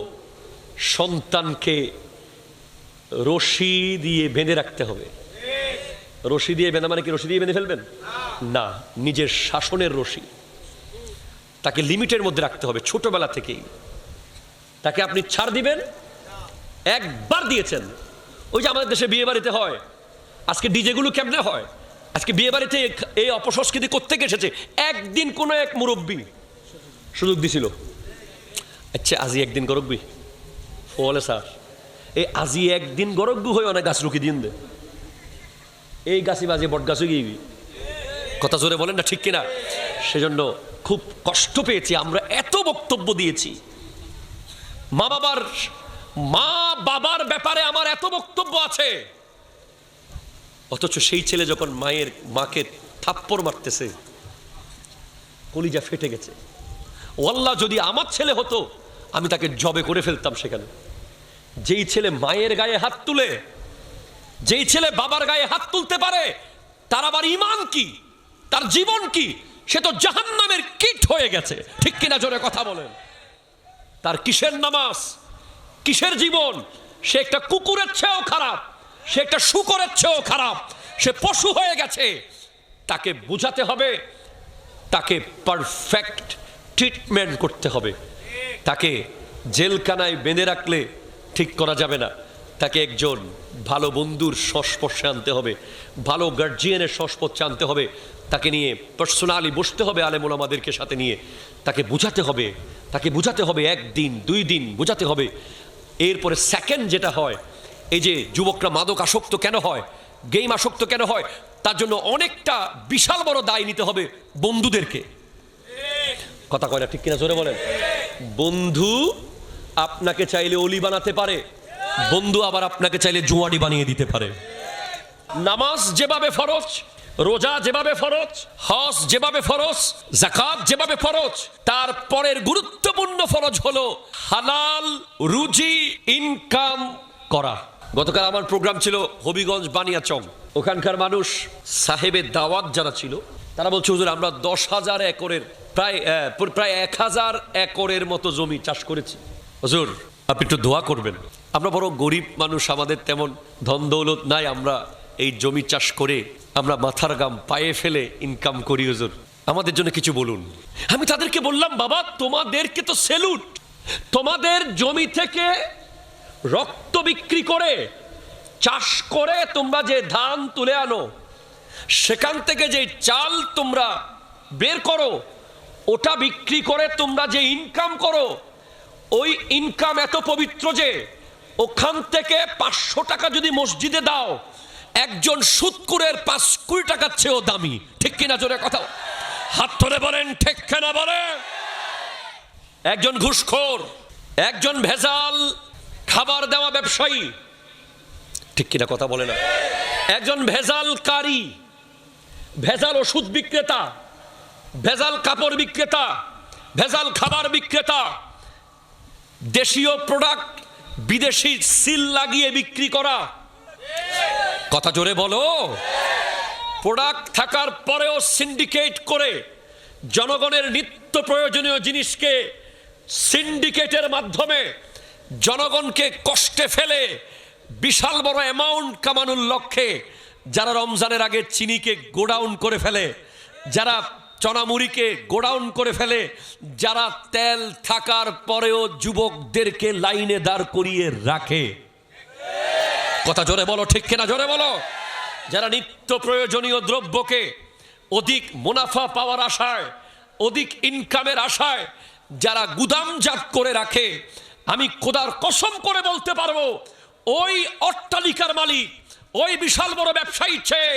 Speaker 1: সন্তানকে রশি দিয়ে বেঁধে রাখতে হবে। রশি দিয়ে বেঁধা মানে কি রশি দিয়ে বেঁধে ফেলবেন না, নিজের শাসনের রশি। তাকে লিমিটের মধ্যে রাখতে হবে ছোটবেলা থেকেই। তাকে আপনি ছাড় দিবেন, একবার দিয়েছেন। ওই যে আমাদের দেশে বিয়ে বাড়িতে হয়, আজকে ডিজেগুলো কেমনে হয়, আজকে বিয়ে বাড়িতে এই অপসংস্কৃতি কোত্থেকে এসেছে। একদিন কোনো এক মুরব্বী সুযোগ দিছিল, আচ্ছা আজি একদিন গরব্বি বলে স্যার, এই আজি একদিন গরব্বু হয়ে অনেক গাছ রুকি দিন দে, এই গাছই বাজে বট গাছও গিয়ে কথা জোরে বলেন না, ঠিক কিনা। সেজন্য খুব কষ্ট পেয়েছি, আমরা এত বক্তব্য দিয়েছি, মা বাবার ব্যাপারে আমার এত বক্তব্য আছে, অথচ সেই ছেলে যখন মাকে থাপ্পড় মারতেছে কলিজা ফেটে গেছে। ওয়াল্লাহ যদি আমার ছেলে হতো আমি তাকে জবে করে ফেলতাম সেখানে। যেই ছেলে মায়ের গায়ে হাত তুলে, যেই ছেলে বাবার গায়ে হাত তুলতে পারে, তার আবার ঈমান কি, তার জীবন কি, সে তো জাহান্নামের কীট হয়ে গেছে, ঠিক কিনা জোরে কথা বলেন। তার কিসের নামাজ, কিসের জীবন, সে একটা কুকুরের চেয়েও খারাপ, সে একটা শূকরের চেয়েও খারাপ, সে পশু হয়ে গেছে। তাকে বুঝাতে হবে, তাকে পারফেক্ট ট্রিটমেন্ট করতে হবে। তাকে জেলখানায় বেঁধে রাখলে ঠিক করা যাবে না, তাকে একজন ভালো বন্ধুর সংস্পর্শে আনতে হবে, ভালো গার্জিয়ানের সংস্পর্শে আনতে হবে, তাকে নিয়ে পার্সোনালি বসতে হবে আলেম ওলামাদেরকে সাথে নিয়ে, তাকে বুঝাতে হবে, তাকে বুঝাতে হবে, 1 দিন 2 দিন বুঝাতে হবে। এরপরে সেকেন্ড যেটা হয়, এই যে যুবকরা মাদক আসক্ত কেন হয়, গেম আসক্ত কেন হয়, তার জন্য অনেকটা বিশাল বড় দায় নিতে হবে বন্ধুদেরকে। কথা কয় না, ঠিক কিনা জোরে বলেন। বন্ধু আপনাকে চাইলে অলি বানাতে পারে, বন্ধু আবার আপনাকে চাইলে জুয়াড়ি বানিয়ে দিতে পারে। নামাজ যেভাবে ফরজ, রোজা যেভাবে ফরজ, হজ যেভাবে ফরজ, যাকাত যেভাবে ফরজ, তার পরের গুরুত্বপূর্ণ ফরজ হলো হালাল রুজি ইনকাম করা। গতকাল আমার প্রোগ্রাম ছিল হবিগঞ্জ বানিয়াচং। ওখানকার মানুষ সাহেবের দাওয়াত যারা ছিল তারা বলছে হুজুর আমরা 10,000 একরের প্রায় 1,000 একরের মতো জমি চাষ করেছি। হুজুর আপনি একটু দোয়া করবেন, আমরা বড় গরিব মানুষ, আমাদের তেমন ধন দৌলত নাই, আমরা এই জমি চাষ করে আমরা মাথার গাম পায়ে ফেলে ইনকাম করি, হুজুর আমাদের জন্য কিছু বলুন। আমি তাদেরকে বললাম বাবা তোমাদেরকে তো সেলুট, তোমাদের জমি থেকে রক্ত বিক্রি করে চাষ করে তোমরা যে ধান তুলে আনো, সেখান থেকে যে চাল তোমরা বের করো, ওটা বিক্রি করে তোমরা যে ইনকাম করো, ওই ইনকাম এত পবিত্র যে ওখান থেকে 500 টাকা যদি মসজিদে দাও, একজন সুদখোরের 5 কোটি টাকার চেয়েও দামি, ঠিক কিনা জোরে কথা হাত ধরে বলেন, ঠিক কিনা বলেন। একজন ঘুষখোর, একজন ভেজাল খাবার দেওয়া ব্যবসায়ী, ঠিক কিনা কথা বলে না, একজন ভেজালকারী, ভেজাল ওষুধ বিক্রেতা, ভেজাল কাপড় বিক্রেতা, ভেজাল খাবার বিক্রেতা, দেশীয় প্রোডাক্ট বিদেশি সিল লাগিয়ে বিক্রি করা, কথা জোরে বলো। প্রোডাক্ট থাকার পরেও সিন্ডিকেট করে জনগণের নিত্য প্রয়োজনীয় জিনিসকে সিন্ডিকেটের মাধ্যমে জনগণকে কষ্টে ফেলে বিশাল বড় অ্যামাউন্ট কামানোর লক্ষ্যে যারা রমজানের আগে চিনিকে গোডাউন করে ফেলে, যারা চনামুড়িকে গোডাউন করে ফেলে, যারা তেল থাকার পরেও যুবকদেরকে লাইনে দাঁড় করিয়ে রাখে, কথা জোরে বলো, ঠিক কিনা জোরে বলো। যারা নিত্য প্রয়োজনীয় দ্রব্যকে অধিক মুনাফা পাওয়ার আশায় অধিক ইনকামের আশায় যারা গুদামজাত করে রাখে, আমি খোদার কসম করে বলতে পারবো ওই অট্টালিকার মালিক, ওই বিশাল বড় ব্যবসায়ী চেয়ে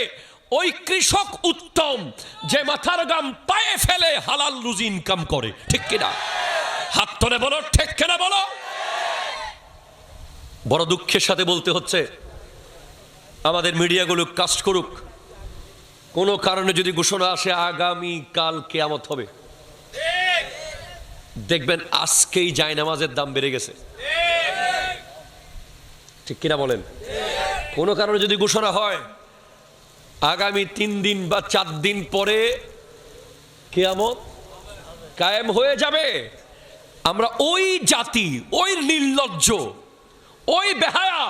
Speaker 1: ওই কৃষক উত্তম, যে মাথার গাম পায়ে ফেলে হালাল রুজি ইনকাম করে। ঠিক কিনা? হাত তুলে বলো ঠিক কিনা বলো। বড় দুঃখের সাথে বলতে হচ্ছে, আমাদের মিডিয়াগুলো কাজ করুক, কোনো কারণে যদি ঘোষণা আসে আগামী কাল কিয়ামত হবে, দেখবেন আজকেই জায়নামাজের দাম বেড়ে গেছে। ঠিক কিনা বলেন? কোনো কারণে যদি ঘোষণা হয় আগামী 3 দিন বা 4 দিন পরে কিয়ামত কায়েম হয়ে যাবে, আমরা ওই জাতি, ওই নির্লজ্জ, ওই বেহায়া,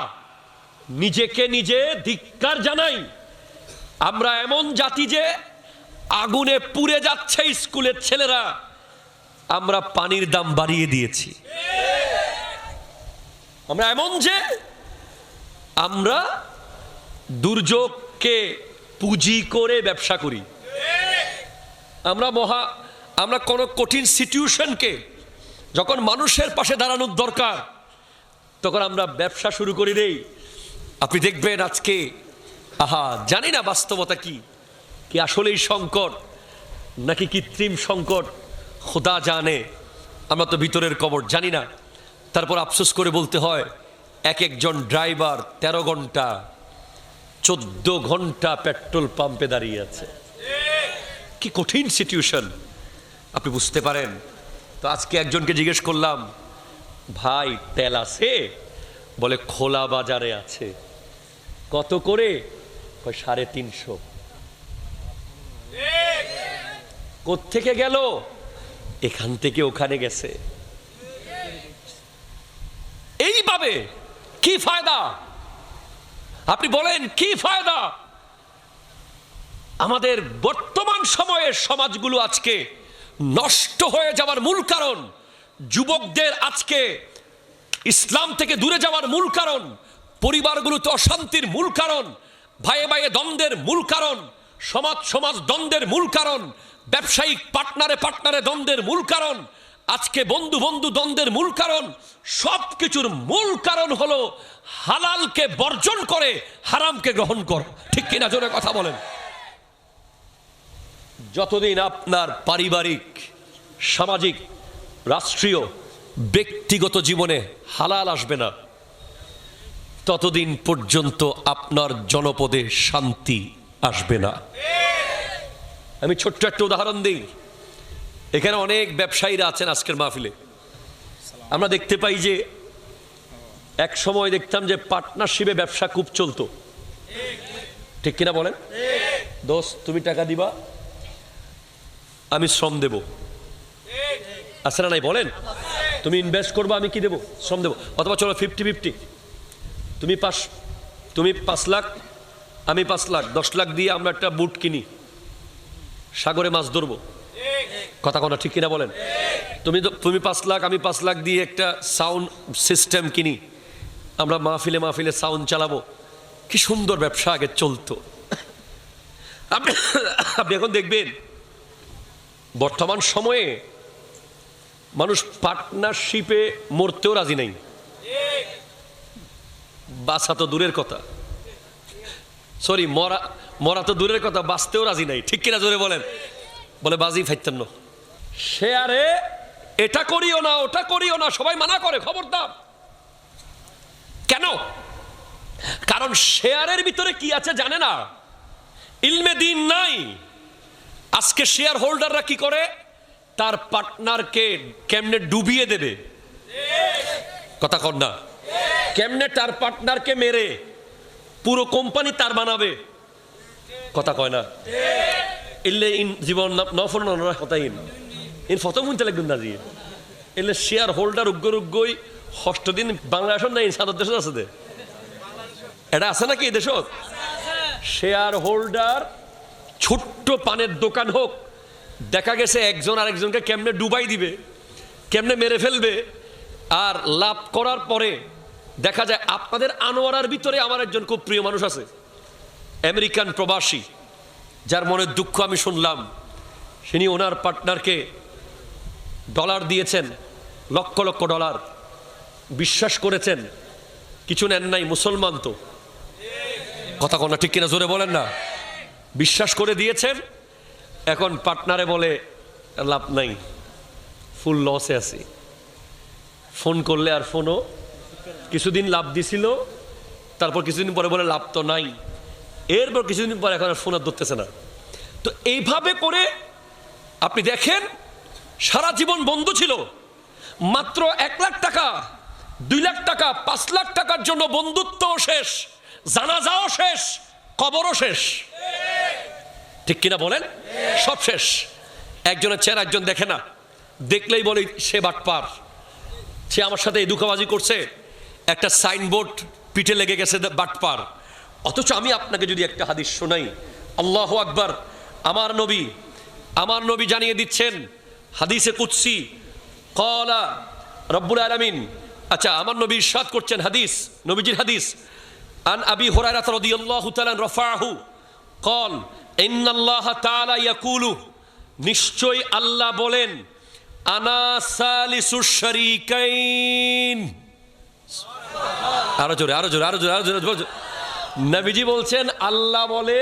Speaker 1: নিজেকে নিজে ধিক্কার জানাই। আমরা এমন জাতি যে আগুনে পুড়ে যাচ্ছে স্কুলের ছেলেরা, আমরা পানির দাম বাড়িয়ে দিয়েছি। আমরা এমন যে আমরা দুর্যোগকে পুঁজি করে ব্যবসা করি। আমরা কোন কঠিন সিচুয়েশনকে, যখন মানুষের পাশে দাঁড়ানোর দরকার, তখন আমরা ব্যবসা শুরু করি দেই। আপনি দেখবেন আজকে, জানি না বাস্তবতা কি আসলেই সংকট নাকি কৃত্রিম সংকট, খোদা জানে, আমরা তো ভিতরের খবর জানি না। তারপর আফসোস করে বলতে হয়, এক একজন ড্রাইভার 13 ঘন্টা 14 ঘন্টা পেট্রোল পাম্পে দাঁড়িয়ে আছে। কি কঠিন সিচুয়েশন, আপনি বুঝতে পারেন? তো আজকে একজনকে জিজ্ঞেস করলাম, ভাই তেল আছে? বলে খোলা বাজারে আছে। কত করে? 350। কোত্থেকে গেল? এখান থেকে ওখানে গেছে। এইভাবে কি ফায়দা? আপনি বলেন কি ফায়দা? আমাদের বর্তমান সময়ের সমাজগুলো আজকে নষ্ট হয়ে যাওয়ার মূল কারণ, যুবকদের আজকে ইসলাম থেকে দূরে যাওয়ার মূল কারণ, পরিবারগুলোতে অশান্তির মূল কারণ, ভাইয়ে ভাইয়ে দ্বন্দ্বের মূল কারণ, সমাজ দ্বন্দ্বের মূল কারণ, ব্যবসায়িক পার্টনারে দ্বন্দ্বের মূল কারণ, আজকে বন্ধু দ্বন্দ্বের মূল কারণ। সবকিছুর মূল কারণ হলো হালালকে বর্জন করে হারামকে গ্রহণ করা। ঠিক কিনা? জোরে কথা বলেন। যতদিন আপনার পারিবারিক, সামাজিক, রাষ্ট্রীয়, ব্যক্তিগত জীবনে হালাল আসবে না, ততদিন পর্যন্ত আপনার জনপদে শান্তি আসবে না। আমি ছোট্ট একটা উদাহরণ দিই। এখানে অনেক ব্যবসায়ীরা আছেন আজকের মাহফিলে। আমরা দেখতে পাই যে এক সময় দেখতাম যে পার্টনারশিপে ব্যবসা খুব চলতো। ঠিক কিনা বলেন? দোস্ত তুমি টাকা দিবা, আমি শ্রম দেব। আছে না নাই বলেন? তুমি ইনভেস্ট করবা, আমি কি দেব? শ্রম দেব। অথবা চলো 50-50, তুমি 5 লাখ, আমি 5 লাখ, 10 লাখ দিয়ে আমরা একটা বুট কিনি, সাগরে মাছ ধরবো। কথা কোনা ঠিক কিনা বলেন? তুমি 5 লাখ, আমি 5 লাখ দিয়ে একটা সাউন্ড সিস্টেম কিনি, আমরা মাহফিলে সাউন্ড চালাবো। কি সুন্দর ব্যবসা আগে চলতো। আপনি এখন দেখবেন বর্তমান সময়ে মানুষ পার্টনারশিপে মরতেও রাজি নাই, বাঁচা তো দূরের কথা, সরি মরা তো দূরের কথা, বাঁচতেও রাজি নাই। ঠিক কিনা? জোরে বলেন। বলে বাজি ফাইতেন না, শেয়ারে এটা করিও না, ওটা করিও না, সবাই মানা করে, খবরদার। কেন? কারণ শেয়ারের ভিতরে কি আছে জানে না, ইলমে দিন নাই। আজকে শেয়ার হোল্ডাররা কি করে? তার পার্টনারকে কেমনে ডুবিয়ে দেবে, কথা কর না, কেমনে তার পার্টনারকে মেরে পুরো কোম্পানি তার বানাবে, কথা কয় না। এলে ইন জীবন নফর নতাইন ইন ফতম শুনতে লাগবেন না দিয়ে। এলে শেয়ার হোল্ডার উগ্রই 6 দিন বাংলাদেশ না সাদর দেশ আছে দে, এটা আছে নাকি এই দেশত? শেয়ার হোল্ডার ছোট্ট পানের দোকান হোক, দেখা গেছে একজন আরেকজনকে কেমনে ডুবাই দিবে, কেমনে মেরে ফেলবে। আর লাভ করার পরে দেখা যায়, আপনাদের আনোয়ারার ভিতরে আমার একজন খুব প্রিয় মানুষ আছে, আমেরিকান প্রবাসী, যার মনের দুঃখ আমি শুনলাম। তিনি ওনার পার্টনারকে ডলার দিয়েছেন, লক্ষ লক্ষ ডলার, বিশ্বাস করেছেন, কিছু নেন নাই, মুসলমান তো, কথা কোন ঠিক কিনা জোরে বলেন না, বিশ্বাস করে দিয়েছেন। এখন পার্টনারে বলে লাভ নাই, ফুল লসে আছি, ফোন করলে আর ফোনও, কিছুদিন লাভ দিছিল, তারপর কিছুদিন পরে বলে লাভ তো নাই, এরপর কিছুদিন পরে এখন আর ফোন আর ধরতেছে না। তো এইভাবে করে আপনি দেখেন সারা জীবন বন্ধু ছিল, মাত্র 1 লাখ টাকা, 2 লাখ টাকা, 5 লাখ টাকার জন্য বন্ধুত্বও শেষ, জানাজাও শেষ, কবরও শেষ, ঠিক কিনা বলেন? সব শেষ। একজনের চেহারা একজন দেখে না, দেখলেই বলে সে বাটপার, সে আমার সাথে এই ধোঁকাবাজি করছে, একটা সাইনবোর্ড পিঠে লেগে গেছে বাটপার। অথচ আমি আপনাকে যদি একটা হাদিস শোনাই, আল্লাহু আকবার, আমার নবী জানিয়ে দিচ্ছেন হাদিসে কুদসি, ক্বালা রব্বুল আলামিন, আচ্ছা আমার নবী ইরশাদ করছেন, হাদিস, নবীজির হাদিস, আন আবি হুরায়রা রাদিয়াল্লাহু তাআলা রাফাহু ক্বাল ইন্নাল্লাহ তাআলা ইয়াকুলু, নিশ্চয় আল্লাহ বলেন, আনা সালিসুশ শারীকাইন, আরো জোরে, আরো জোরে, আরো জোরে, আরো জোরে। নবীজি বলছেন, আল্লাহ বলে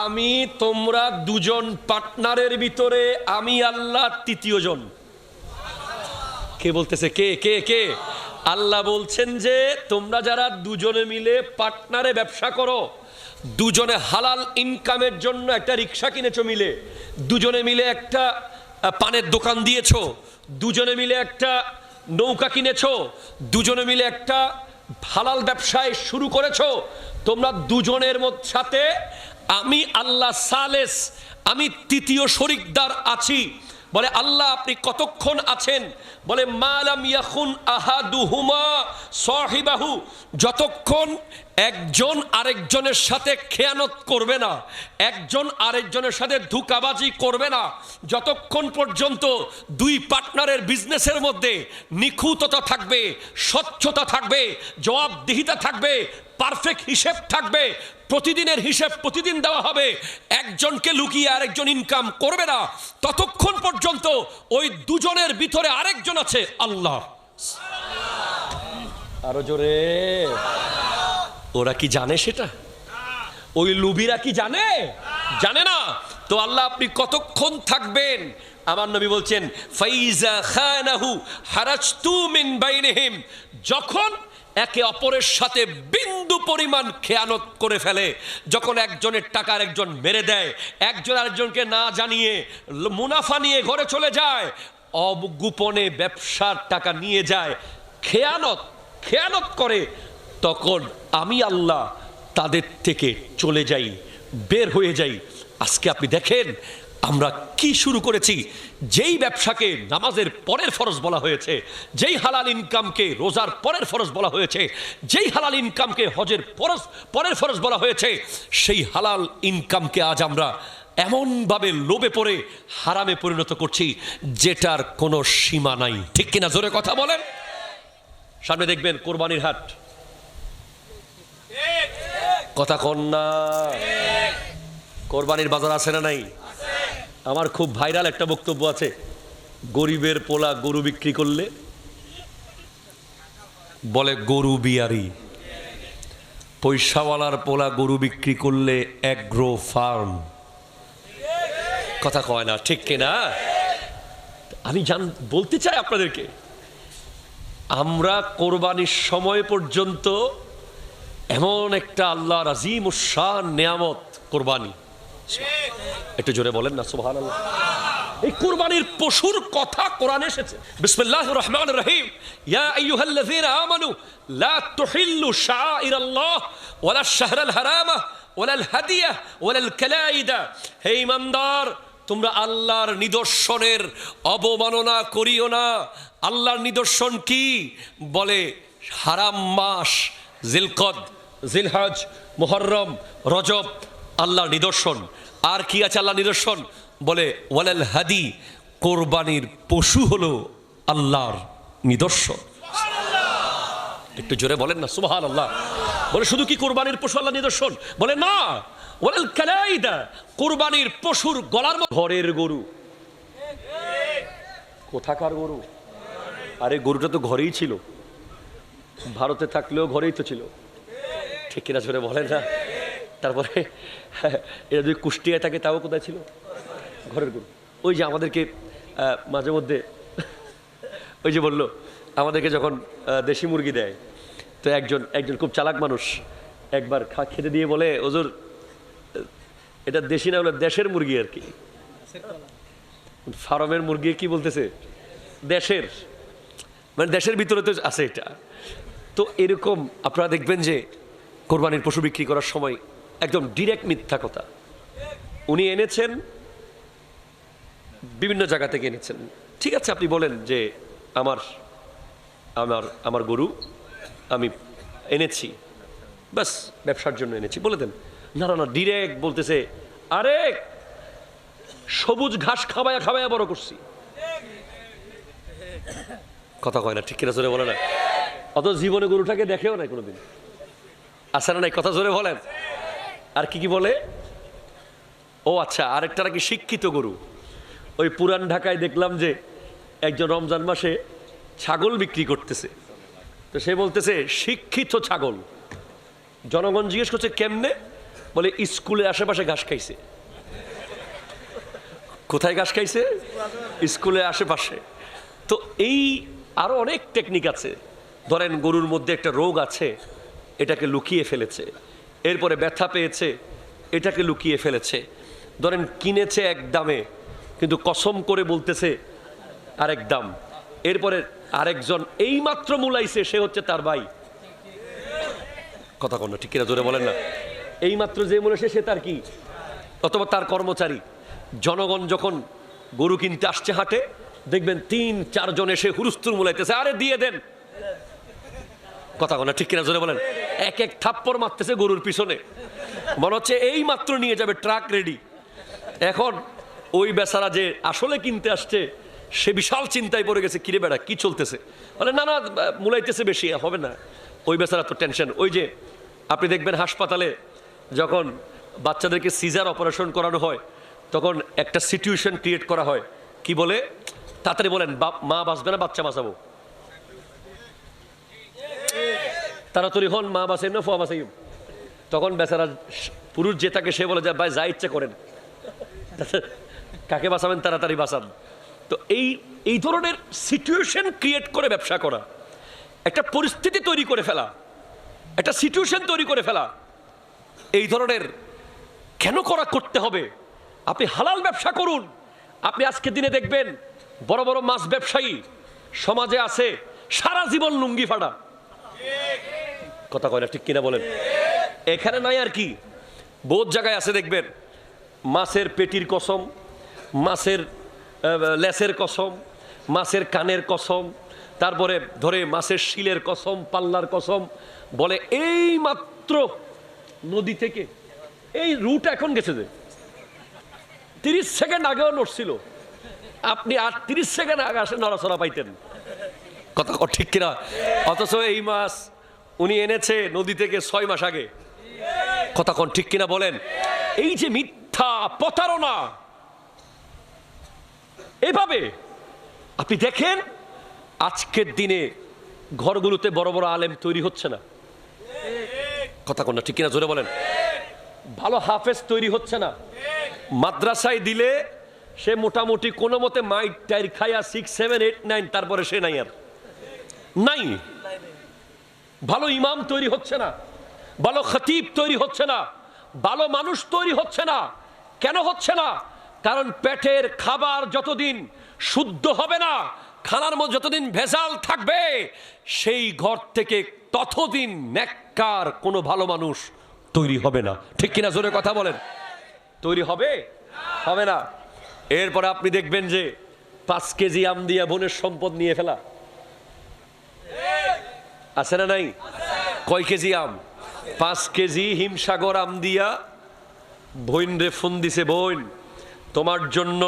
Speaker 1: আমি তোমরা দুজন পার্টনারের ভিতরে আমি আল্লাহ তৃতীয় জন। কে বলতেছে? কে কে কে? আল্লাহ বলছেন যে তোমরা যারা দুজনে মিলে পার্টনারে ব্যবসা করো, দুজনে হালাল ইনকামের জন্য একটা রিক্সা কিনেছো মিলে, দুজনে মিলে একটা পানের দোকান দিয়েছো, দুজনে মিলে একটা নৌকা কিনেছো, দুজনে মিলে একটা হালাল ব্যবসায় শুরু করেছো, তোমরা দুজনের সাথে আমি আল্লাহ সালেস, আমি তৃতীয় শরিকদার আছি। বলে আল্লাহ আপনি কতক্ষণ আছেন? বলে মালাম ইয়াখুন আহাদুহুমা সাহিবাহু, যতক্ষণ একজন আরেকজনের সাথে খেয়ানত করবে না, একজন আরেকজনের সাথে ধোঁকাবাজি করবে না, যতক্ষণ পর্যন্ত দুই পার্টনারের বিজনেসের মধ্যে নিখুঁততা থাকবে, স্বচ্ছতা থাকবে, জবাবদিহিতা থাকবে, পারফেক্ট হিসেব থাকবে, প্রতিদিনের হিসেব প্রতিদিন দেওয়া হবে, একজনকে লুকিয়ে আরেকজন ইনকাম করবে না, ততক্ষণ পর্যন্ত ওই দুজনের ভিতরে আরেকজন আছে, আল্লাহ। আরো জোরে। ওরা কি জানে সেটা? ওই লুবিরা কি জানে? জানে না। তো আল্লাহ আপনি কতক্ষণ থাকবেন? আমার নবী বলছেন, ফাইজা খানাহু হারাজতু মিন বাইনিহিম, যখন একে অপরের সাথে বিন্দু পরিমাণ খেয়ানত করে ফেলে, যখন একজনের টাকা আরেকজন মেরে দেয়, একজন আরেকজনকে না জানিয়ে মুনাফা নিয়ে ঘরে চলে যায়, অগোপনে ব্যবসার টাকা নিয়ে যায়, খেয়ানত করে, তখন আমি আল্লাহ তাদের থেকে চলে যাই, বের হয়ে যাই। আজকে আপনি দেখেন আমরা কি শুরু করেছি। যেই ব্যবসাকে নামাজের পরের ফরজ বলা হয়েছে, যেই হালাল ইনকামকে রোজার পরের ফরজ বলা হয়েছে, যেই হালাল ইনকামকে হজের পরের ফরজ বলা হয়েছে, সেই হালাল ইনকামকে আজ আমরা এমনভাবে লোভে পড়ে হারামে পরিণত করছি যেটার কোনো সীমা নাই, ঠিক কিনা জোরে কথা বলেন। সামনে দেখবেন কোরবানির হাট, কথা কন না, কোরবানির বাজার আছে না নাই? আমার খুব ভাইরাল একটা বক্তব্য আছে, গরিবের পোলা গরু বিক্রি করলে বলে গরু বিয়ারি, পয়সাওয়ালার পোলা গরু বিক্রি করলে অ্যাগ্রো ফার্ম, কথা কয় না, ঠিক কিনা? আমি বলতে চাই আপনাদেরকে, আমরা কোরবানির সময় পর্যন্ত এমন একটা আল্লাহর আযীম শান নিয়ামত কোরবানি, একটু জোরে বলেন না সুবহানাল্লাহ। এই কুরবানির পশুর কথা কোরআনে এসেছে। বিসমিল্লাহির রহমানির রহিম, ইয়া আইয়ুহাল্লাযীনা আমানু লা তুহিল্লু শাআইরাল্লাহ ওয়ালা শাহরাল হারামা ওয়ালাল হাদিয়া ওয়ালাল কালাইদা, হে ঈমানদার তোমরা আল্লাহর নিদর্শনের অবমাননা করিও না। আল্লাহর নিদর্শন কি? বলে হারাম মাস জিলকদ, জিলহজ, মুহররম, রজব আল্লাহর নিদর্শন। আর কি আছে আল্লাহর নিদর্শন? বলে ওয়ালাল হাদি, কোরবানির পশু হলো আল্লাহর নিদর্শন। একটু জোরে বলেন না সুবহানাল্লাহ। বলে শুধু কি কোরবানির পশু আল্লাহর নিদর্শন? বলে না, ওয়াল কালাইদা, কুরবানির পশুর গলার ঘরের গরু। কোথাকার গরু? আরে গরুটা তো ঘরেই ছিল, ভারতে থাকলেও ঘরেই তো ছিল, ঠিক কিনা জোরে বলেন না? তারপরে এটা যদি কুষ্টিয়ায় থাকে তাও কোথায় ছিল? ঘরের গরু। ওই যে আমাদেরকে মাঝে মধ্যে ওই যে বললো আমাদেরকে যখন দেশি মুরগি দেয়, তো একজন খুব চালাক মানুষ একবার খেতে দিয়ে বলে, ওজোর এটা দেশি না হলে দেশের মুরগি আর কি। ফার্মের মুরগি কি বলতেছে? দেশের, মানে দেশের ভিতরে তো আছে এটা। তো এরকম আপনারা দেখবেন যে কোরবানির পশু বিক্রি করার সময় একদম ডিরেক্ট মিথ্যা কথা। উনি এনেছেন বিভিন্ন জায়গা থেকে এনেছেন, ঠিক আছে, আপনি বলেন যে আমার আমার আমার গরু আমি এনেছি, বাস ব্যবসার জন্য এনেছি, বলে দেন। না না না, ডিরেক্ট বলতেছে, আরে সবুজ ঘাস খাওয়ায়া খাওয়ায়া বড় করছি। কথা কয় না, ঠিক কিনা জোরে বলে না? অত জীবনে গরুটাকে দেখেও নাই কোনোদিন, আসে না নাই? কথা জোরে বলেন। আর কি কি বলে? ও আচ্ছা, আরেকটা নাকি শিক্ষিত গরু। ওই পুরান ঢাকায় দেখলাম যে একজন রমজান মাসে ছাগল বিক্রি করতেছে, তো সে বলতেছে শিক্ষিত ছাগল। জনগণ জিজ্ঞেস করছে কেমনে? বলে স্কুলের আশেপাশে ঘাস খাইছে। কোথায় ঘাস খাইছে? স্কুলের আশেপাশে। তো এই আরো অনেক টেকনিক আছে। ধরেন গরুর মধ্যে একটা রোগ আছে, এটাকে লুকিয়ে ফেলেছে, এরপরে ব্যথা পেয়েছে, এটাকে লুকিয়ে ফেলেছে। ধরেন কিনেছে এক দামে, কিন্তু কসম করে বলতেছে আরেক দাম। এরপরে আরেকজন এইমাত্র মূলাইছে, সে হচ্ছে তার ভাই। কথা কন না, ঠিক কিনা জোরে বলেন না? এইমাত্র যে মূলাইছে সে তার কি, অথবা তার কর্মচারী। জনগণ যখন গরু কিনতে আসছে হাটে, দেখবেন ৩-৪ জন এসে হুরুস্তুর মূলাইতেছে, আরে দিয়ে দেন। কথা কন না, ঠিক কিনা জোরে বলেন? এক এক থাপ্পড় মারতেছে গরুর পিছনে, মনে হচ্ছে এই মাত্র নিয়ে যাবে, ট্রাক রেডি। এখন ওই বেচারা যে আসলে কিনতে আসছে, সে বিশাল চিন্তায় পড়ে গেছে, কিরে বেড়া কি চলতেছে? বলে না না, মূলাইতেছে বেশি, হবে না। ওই বেচারা তো টেনশন। ওই যে আপনি দেখবেন হাসপাতালে যখন বাচ্চাদেরকে সিজার অপারেশন করানো হয়, তখন একটা সিচুয়েশন ক্রিয়েট করা হয়, কি বলে? তাড়াতাড়ি বলেন, মা বাঁচবে না বাচ্চা বাঁচাবো? তাড়াতাড়ি হন, মা বাঁচাই না ফুয়া বাঁচাই। তখন বেচারা পুরুষ যে থাকে সে বলে যে ভাই যা ইচ্ছা করেন, কাকে বাঁচাবেন তাড়াতাড়ি বাঁচান। তো এই ধরনের সিচুয়েশন ক্রিয়েট করে ব্যবসা করা, একটা পরিস্থিতি তৈরি করে ফেলা, একটা সিচুয়েশন তৈরি করে ফেলা, এই ধরনের কেন করতে হবে? আপনি হালাল ব্যবসা করুন। আপনি আজকে দিনে দেখবেন বড় বড় মাছ ব্যবসায়ী সমাজে আছে, সারা জীবন লুঙ্গি ফাটা। কথা কয় না, ঠিক কিনা বলেন? এখানে নাই আর কি, বহুত জায়গায় আছে দেখবেন, মাছের পেটির কসম, মাছের লেসের কসম, মাছের কানের কসম, তারপরে ধরে মাছের শিলের কসম, পাল্লার কসম। বলে এই মাত্র নদী থেকে এই রুট এখন গেছে যে 30 সেকেন্ড আগেও নড়ছিল, আপনি আর 30 সেকেন্ড আগে আসে নড়াচড়া পাইতেন। কথা ঠিক কিনা? অথচ এই মাছ উনি এনেছে নদী থেকে 6 মাস আগে। কথা কোন ঠিক কিনা বলেন? এই যে মিথ্যা, প্রতারণা, এভাবে আপনি দেখেন আজকের দিনে ঘরগুলোতে বড় বড় আলেম তৈরি হচ্ছে না। কথা কোন ঠিক কিনা জোরে বলেন? ভালো হাফেজ তৈরি হচ্ছে না। মাদ্রাসায় দিলে সে মোটামুটি কোনো মতে মাইট টাইর খায়া 6, 7, 8, 9, তারপরে সে নাই, আর নাই। ভালো ইমাম তৈরি হচ্ছে না, ভালো খতিব তৈরি হচ্ছে না, ভালো মানুষ তৈরি হচ্ছে না। কেন হচ্ছে না? কারণ পেটের খাবার যতদিন শুদ্ধ হবে না, খানার মধ্যে যতদিন ভেজাল থাকবে, সেই ঘর থেকে ততদিন নেককার কোনো ভালো মানুষ তৈরি হবে না। ঠিক কিনা জোরে কথা বলেন? তৈরি হবে? হবে না। এরপরে আপনি দেখবেন যে 5 কেজি আম দিয়া বোনের সম্পদ নিয়ে ফেলা, আছে না নাই? কয় কেজি আম? 5 কেজি হিমসাগর আম দিয়া বোন রে ফোন দিছে, বোন তোমার জন্য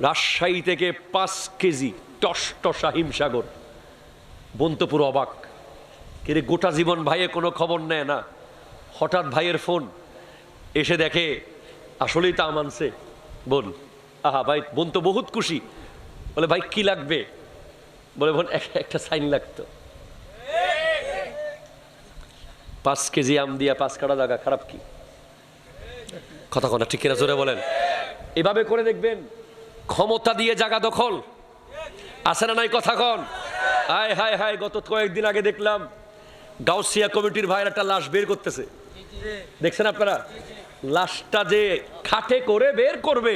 Speaker 1: রাজশাহী থেকে 5 কেজি টসটসা হিমসাগর। বোন তো পুরো অবাক, কিরে গোটা জীবন ভাইয়ে কোনো খবর নেয় না, হঠাৎ ভাইয়ের ফোন, এসে দেখে আসলেই তা মানছে বোন। আহা ভাই, বোন তো বহুত খুশি। বলে ভাই কি লাগবে? বলে বোন একটা সাইন লাগতো। 5 কেজি আম দিয়া 5 কাটা জায়গা, খারাপ কি? কথা কথা ঠিক কিনা জোরে বলেন। এভাবে করে দেখবেন ক্ষমতা দিয়ে জায়গা দখল আছে না নাই? কথা কন। হায় হায় হায়, গত কয়েকদিন আগে দেখলাম গাউসিয়া কমিটির ভাইয়ের একটা লাশ বের করতেছে, দেখছেন আপনারা? লাশটা যে খাটে করে বের করবে,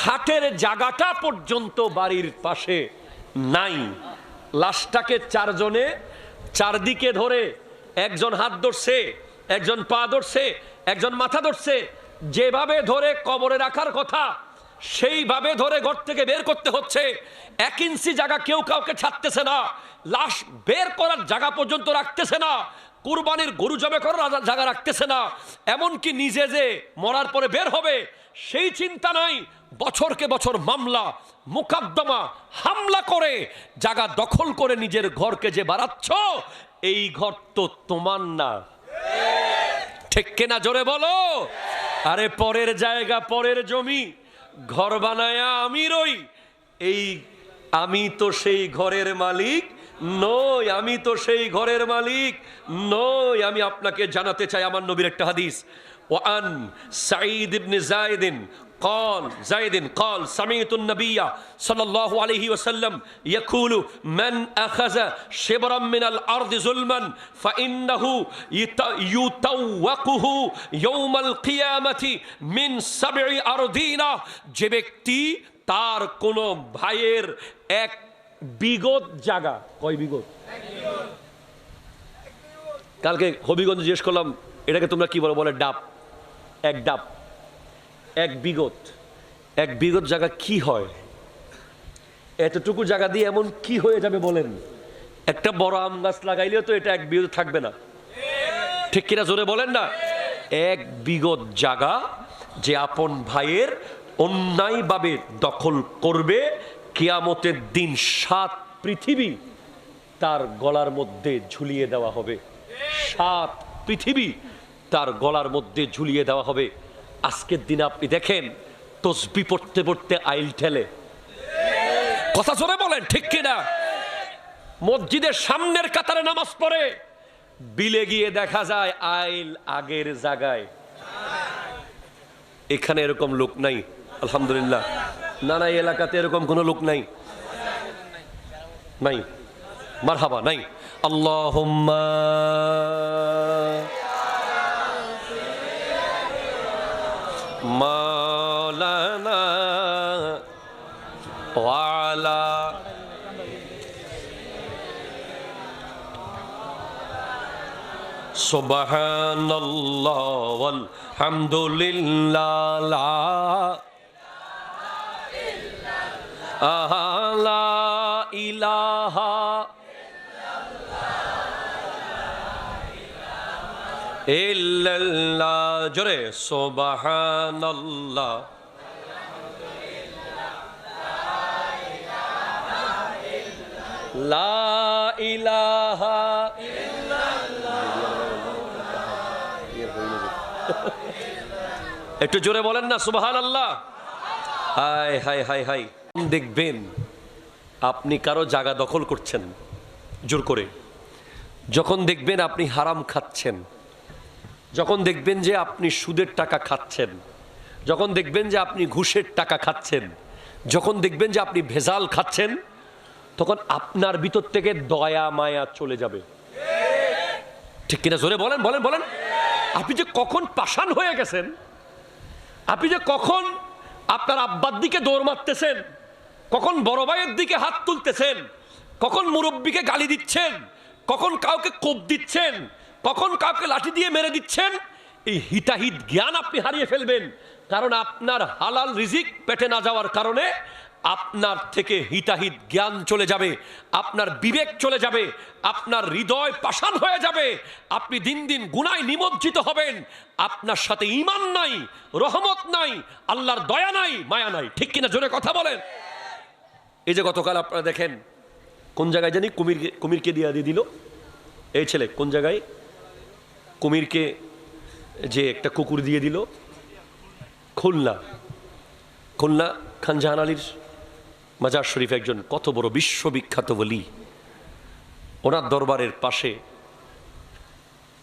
Speaker 1: খাটের জায়গাটা পর্যন্ত বাড়ির পাশে নাই। লাশটাকে 4 জনে চারদিকে ধরে, একজন হাত ধরছে, একজন পা ধরছে, একজন মাথা ধরছে। যেভাবে ধরে কবরে রাখার কথা সেইভাবে ধরে ঘর থেকে বের করতে হচ্ছে। 1 ইঞ্চি জায়গা কেউ কাউকে ছাড়তেছে না, লাশ বের করার জায়গা পর্যন্ত রাখতেছে না, কুরবানির গরু জবে করার জায়গা রাখতেছে না। এমনকি নিজে যে মরার পরে বের হবে সেই চিন্তা নাই। বছরকে বছর মামলা মোকদ্দমা হামলা করে জায়গা দখল করে নিজের ঘরকে যে বাড়াচ্ছ, এই ঘর তো তোমার না। ঠিক কিনা জোরে বলো। আরে পরের জায়গা, পরের জমি, ঘর বানায়া আমি রই। এই আমি তো সেই ঘরের মালিক নই, আমি তো সেই ঘরের মালিক নই। আমি আপনাকে জানাতে চাই আমার নবীর একটা হাদিস। ওয়ান সাঈদ ইবনে যায়েদ قال سمعت النبي صلى الله عليه وسلم يقول من أخذ شبرا من الأرض ظلما فإنه يطوقه يوم القيامة من 7 أراضين। যে ব্যক্তি তার কোন ভাইয়ের 1 বিঘত জায়গা, কয় বিঘত? কালকে হবিগঞ্জ জিজ্ঞেস করলাম এটাকে তোমরা কি বলো? বলে ডাব। 1 ডাব, 1 বিঘত। 1 বিঘত জায়গা কি হয়? এতটুকু জায়গা দিয়ে এমন কি হয়ে যাবে বলেন? একটা বড় আম গাছ লাগাইলেও তো এটা 1 বিঘত থাকবে না। ঠিক কিনা জোরে বলেন না? 1 বিঘত জায়গা যে আপন ভাইয়ের অন্যায়ভাবে দখল করবে, কিয়ামতের দিন 7 পৃথিবী তার গলার মধ্যে ঝুলিয়ে দেওয়া হবে। 7 পৃথিবী তার গলার মধ্যে ঝুলিয়ে দেওয়া হবে। আজকের দিনে আপনি দেখেন তসবি পড়তে পড়তে আইল ঠেলে। কথা জোরে বলেন ঠিক কিনা? মসজিদের সামনের কাতারে নামাজ পড়ে, বিলে গিয়ে দেখা যায় আইল আগের জায়গায়। এখানে এরকম লোক নাই আলহামদুলিল্লাহ। না না, এলাকাতে এরকম কোনো লোক নাই, নাই। মারহাবা, নাই। আল্লাহুম্মা মাওলানা ওয়ালা সুবহানাল্লাহ ওয়াল হামদুলিল্লাহ লা ইলাহা ইল্লাল্লাহ। জোরে সুবহানাল্লাহ লা ইলাহা একটু জোরে বলেন না সুবহানাল্লাহ। হায় হায় হায় হায়। দেখবেন আপনি কারো জায়গা দখল করছেন জোর করে, যখন দেখবেন আপনি হারাম খাচ্ছেন, যখন দেখবেন যে আপনি সুদের টাকা খাচ্ছেন, যখন দেখবেন যে আপনি ঘুষের টাকা খাচ্ছেন, যখন দেখবেন যে আপনি ভেজাল খাচ্ছেন, তখন আপনার ভিতর থেকে দয়া মায়া চলে যাবে। ঠিক কিনা জোরে বলেন বলেন বলেন। আপনি যে কখন পাষাণ হয়ে গেছেন, আপনি যে কখন আপনার আব্বার দিকে দৌড় মারতেছেন, কখন বড় ভাইয়ের দিকে হাত তুলতেছেন, কখন মুরব্বীকে গালি দিচ্ছেন, কখন কাউকে কোপ দিচ্ছেন, কখন কাউকে লাঠি দিয়ে মেরে দিচ্ছেন, এই হিতাহিত জ্ঞান আপনি হারিয়ে ফেলবেন। কারণ আপনার হালাল রিজিক পেটে না যাওয়ার কারণে আপনার থেকে হিতাহিত জ্ঞান চলে যাবে, আপনার বিবেক চলে যাবে, আপনার হৃদয় পাষাণ হয়ে যাবে। আপনি দিন দিন গুনায় নিমজ্জিত হবেন। আপনার সাথে ঈমান নাই, রহমত নাই, আল্লাহর দয়া নাই, মায়া নাই। ঠিক কিনা জোরে কথা বলেন। এই যে গতকাল আপনারা দেখেন কোন জায়গায় জানি কুমিরকে দিয়ে দিল। এই ছেলে কোন জায়গায় কুমিরকে যে একটা কুকুর দিয়ে দিল খুলনা খান জাহান আলীর মাজার শরীফ, একজন কত বড় বিশ্ববিখ্যাত বলি, ওনার দরবারের পাশে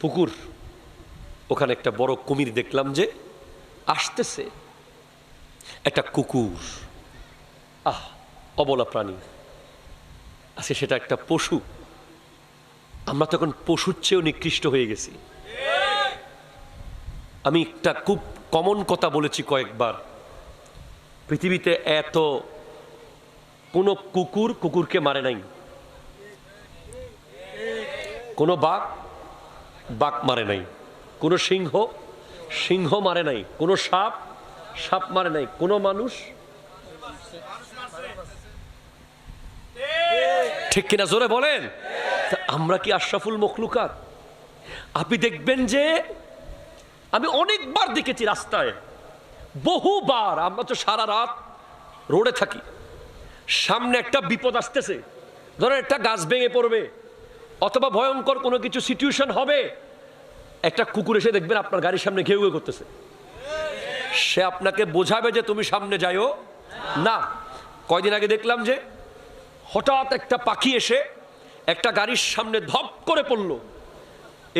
Speaker 1: পুকুর, ওখানে একটা বড় কুমির দেখলাম যে আসতেছে, একটা কুকুর, অবলা প্রাণী আজকে সেটা একটা পশু। আমরা তখন পশুর চেয়েও নিকৃষ্ট হয়ে গেছি। আমি একটা খুব কমন কথা বলেছি কয়েকবার, পৃথিবীতে এত কোনো কুকুরকে মারে নাই, কোনো বাঘ মারে নাই, কোনো সিংহ মারে নাই, কোনো সাপ মারে নাই, কোনো মানুষ, ঠিক কিনা জোরে বলেন? আমরা কি আশরাফুল মখলুকাত? আপনি দেখবেন যে আমি অনেকবার দেখেছি রাস্তায়, বহুবার, আমরা তো সারা রাত রোডে থাকি, সামনে একটা বিপদ আসতেছে, ধরেন একটা গাছ ভেঙে পড়বে অথবা ভয়ঙ্কর কোনো কিছু সিচুয়েশন হবে, একটা কুকুর এসে দেখবেন আপনার গাড়ির সামনে ঘেউ ঘেউ করতেছে, সে আপনাকে বোঝাবে যে তুমি সামনে যাইও না। কয়দিন আগে দেখলাম যে হঠাৎ একটা পাখি এসে একটা গাড়ির সামনে ধপ করে পড়লো,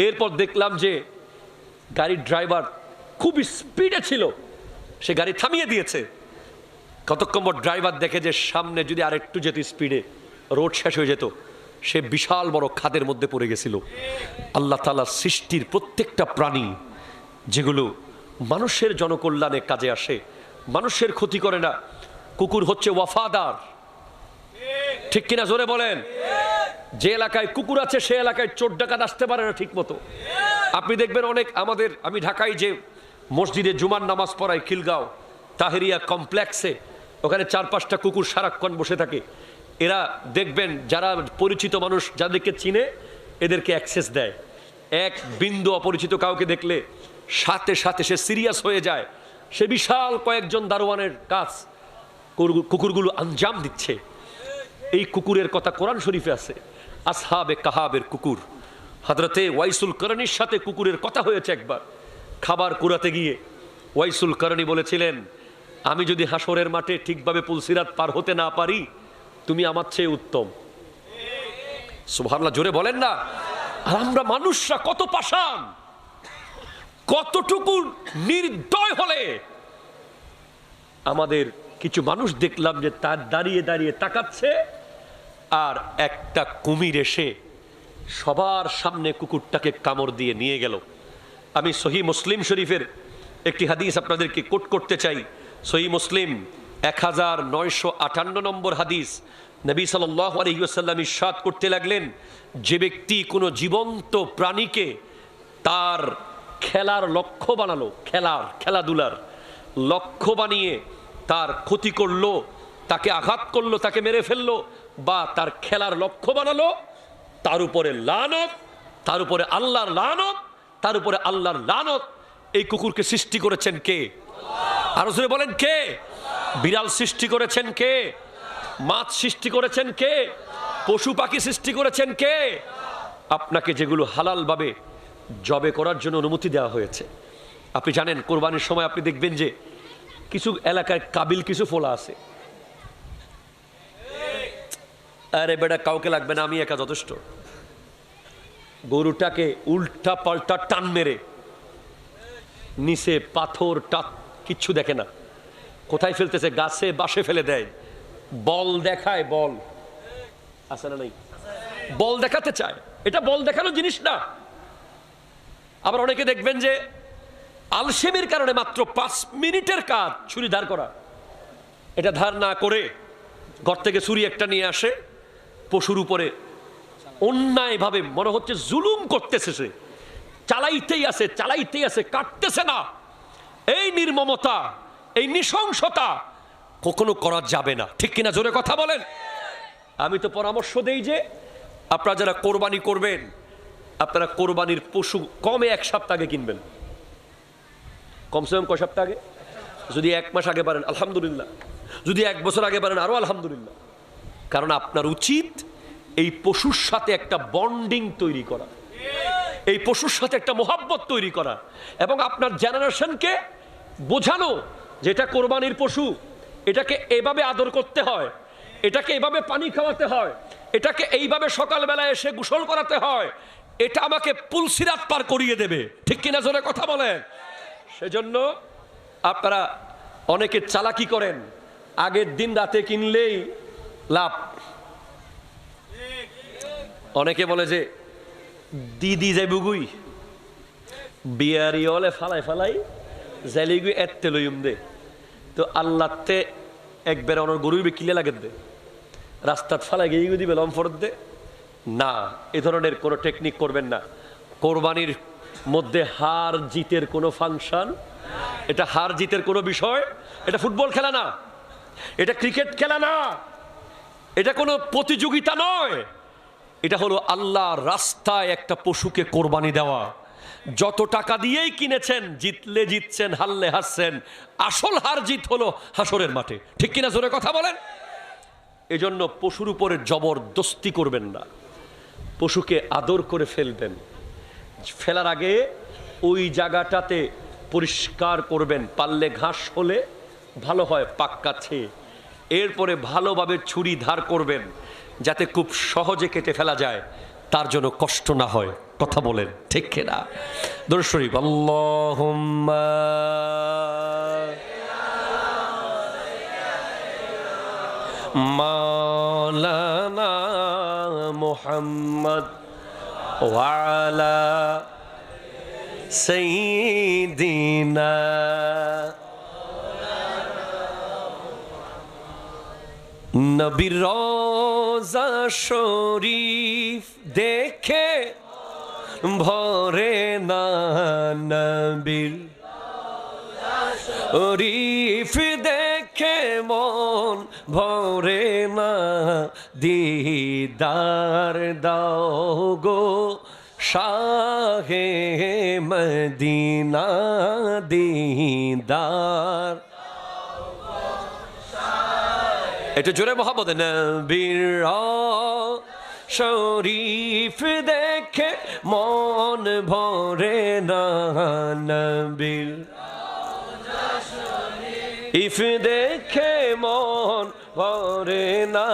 Speaker 1: এরপর দেখলাম যে গাড়ির ড্রাইভার খুব স্পিডে ছিল, সে গাড়ি থামিয়ে দিয়েছে। কতক্ষণ পর ড্রাইভার দেখে যে সামনে যদি আরেকটু যেত স্পিডে রোড শেষ হয়ে যেত, সে বিশাল বড় খাদের মধ্যে পড়ে গেছিল। আল্লাহ তাআলার সৃষ্টির প্রত্যেকটা প্রাণী যেগুলো মানুষের জনকল্যাণে কাজে আসে, মানুষের ক্ষতি করে না, কুকুর হচ্ছে ওয়াফাদার, ঠিক কিনা জোরে বলেন? যে এলাকায় কুকুর আছে সে এলাকায় চোর ডাকাত আসতে পারে না ঠিক মতো। আপনি দেখবেন অনেক আমি ঢাকায় যে মসজিদে জুমার নামাজ পড়াই, খিলগাঁও তাহেরিয়া কমপ্লেক্সে, ওখানে 4-5টা কুকুর সারাক্ষণ বসে থাকে। এরা দেখবেন যারা পরিচিত মানুষ যাদেরকে চিনে এদেরকে অ্যাক্সেস দেয়, এক বিন্দু অপরিচিত কাউকে দেখলে সাথে সাথে সে সিরিয়াস হয়ে যায়, সে বিশাল কয়েকজন দারোয়ানের কাজ কুকুরগুলো আঞ্জাম দিচ্ছে। এই কুকুরের কথা কোরআন শরীফে আছে, আসহাবে কাহাবের কুকুর। হযরতে ওয়াইসুল করণীর সাথে কুকুরের কথা হয়েছে একবার, খাবার কুড়াতে গিয়ে ওয়াইসুল করণী বলেছিলেন, আমি যদি হাসরের মাঠে ঠিকভাবে পুলসিরাত পার হতে না পারি, তুমি আমার চেয়ে উত্তম। সুবহানাল্লাহ, জোরে বলেন না? আর আমরা মানুষরা কত পাষাণ, কতটুকু নির্দয় হলে আমাদের কিছু মানুষ দেখলাম যে তার দাঁড়িয়ে দাঁড়িয়ে তাকাচ্ছে, আর একটা কুমির এসে সবার সামনে কুকুরটাকে কামড় দিয়ে নিয়ে গেল। আমি সহিহ মুসলিম শরীফের একটি হাদিস আপনাদেরকে কোট করতে চাই। সহিহ মুসলিম 1958 নম্বর হাদিস। নবী সাল্লাল্লাহু আলাইহি ওয়াসাল্লাম ইরশাদ করতে লাগলেন, যে ব্যক্তি কোনো জীবন্ত প্রাণীকে তার খেলার লক্ষ্য বানালো, খেলাধুলার লক্ষ্য বানিয়ে তার ক্ষতি করলো, তাকে আঘাত করলো, তাকে মেরে ফেললো, বা তার খেলার লক্ষ্য বানালো, তার উপরে লানত, তার উপরে আল্লাহর লানত, তার উপরে আল্লাহর লানত। এই কুকুরকে সৃষ্টি করেছেন কে? আরো জোরে বলেন কে? বিড়াল সৃষ্টি করেছেন কে? মাছ সৃষ্টি করেছেন কে? পশু পাখি সৃষ্টি করেছেন কে? আপনাকে যেগুলো হালাল ভাবে জবে করার জন্য অনুমতি দেওয়া হয়েছে। আপনি জানেন কোরবানির সময় আপনি দেখবেন যে কিছু এলাকায় কাবিল কিছু ফোলা আছে, আরে বেটা কাউকে লাগবে না, আমি একা যথেষ্ট। গরুটাকে উল্টা পাল্টা টান মেরে নিচে পাথর কিচ্ছু দেখে না, কোথায় ফেলতেছে, গাছে বাসে ফেলে দেয়, বল দেখায়, বল আছে না নাই, বল দেখাতে চায়। এটা বল দেখানোর জিনিস না। আবার অনেকে দেখবেন যে আলসেমির কারণে মাত্র 5 মিনিটের কাজ ছুরি ধার করা, এটা ধার না করে ঘর থেকে ছুরি একটা নিয়ে আসে, পশুর উপরে অন্যায়ভাবে মনে হচ্ছে জুলুম করতেছে, সে চালাইতেই আছে, কাটতেছে না। এই নির্মমতা, এই নৃশংসতা কখনো করা যাবে না, ঠিক কিনা জোরে কথা বলেন? আমি তো পরামর্শ দেই যে আপনারা যারা কোরবানি করবেন, আপনারা কোরবানির পশু কমে 1 সপ্তাহ আগে কিনবেন, কমসে কম কয় সপ্তাহ আগে? যদি 1 মাস আগে পারেন আলহামদুলিল্লাহ, যদি 1 বছর আগে পারেন আরো আলহামদুলিল্লাহ। কারণ আপনার উচিত এই পশুর সাথে একটা বন্ডিং তৈরি করা। এই পশুর সাথে একটা মোহাব্বত তৈরি করা এবং আপনার জেনারেশনকে বোঝানো যে এটা কোরবানির পশু, এটাকে এইভাবে আদর করতে হয়, এটাকে এইভাবে পানি খাওয়াতে হয়, এটাকে এইভাবে সকালবেলা এসে গোসল করাতে হয়, এটা আমাকে পুলসিরাত পার করিয়ে দেবে। ঠিক কিনা জোরে কথা বলেন? সেজন্য আপনারা অনেকে চালাকি করেন, আগের দিন রাতে কিনলেই লাভ। অনেকে বলে যে দিদি যাইবুগুই বিয়ারি হলে ফালাই ফালাই জাইলিগুই এত্তে লইম দে, তো আল্লাহতে একবার অনর গরুই কিলে লাগে দে, রাস্তাত ফালাই গিয়ে দিবে লম্ফরত দে না। এ ধরনের কোনো টেকনিক করবেন না। কোরবানির মধ্যে হার জিতের কোনো ফাংশন, এটা হার জিতের কোনো বিষয়, এটা ফুটবল খেলা না, এটা ক্রিকেট খেলা না, এটা কোনো প্রতিযোগিতা নয়। এটা হলো আল্লাহর রাস্তায় একটা পশুকে কোরবানি দেওয়া। যত টাকা দিয়েই কিনেছেন, জিতলে জিতছেন, হারলে হারছেন, আসল হার জিত হলো হাসরের মাঠে। ঠিক কিনা জোরে কথা বলেন? এজন্য পশুর উপরে জবরদস্তি করবেন না, পশুকে আদর করে ফেলবেন। ফেলার আগে ওই জায়গাটাতে পরিষ্কার করবেন, পারলে ঘাস হলে ভালো হয় পাক্কাছে, এরপরে ভালোভাবে ছুরি ধার করবেন যাতে খুব সহজে কেটে ফেলা যায়, তার জন্য কষ্ট না হয়। কথা বলেন ঠিক কিনা? দরুদ শরীফ আল্লাহুম্মা মাওলানা মুহাম্মদ ওয়া আলা সাইয়্যিদিনা নবীর রওজা শরীফ দেখে ভরে না, নবীর শরীফ দেখে মন ভরে না, দিদার দাও গো শাহে মদিনা, দিদার। এটা জোরে মোহাম্মদ। নবীর শরীফ দেখে মন ভরে না, নবীর শরীফ দেখে মন ভরে না,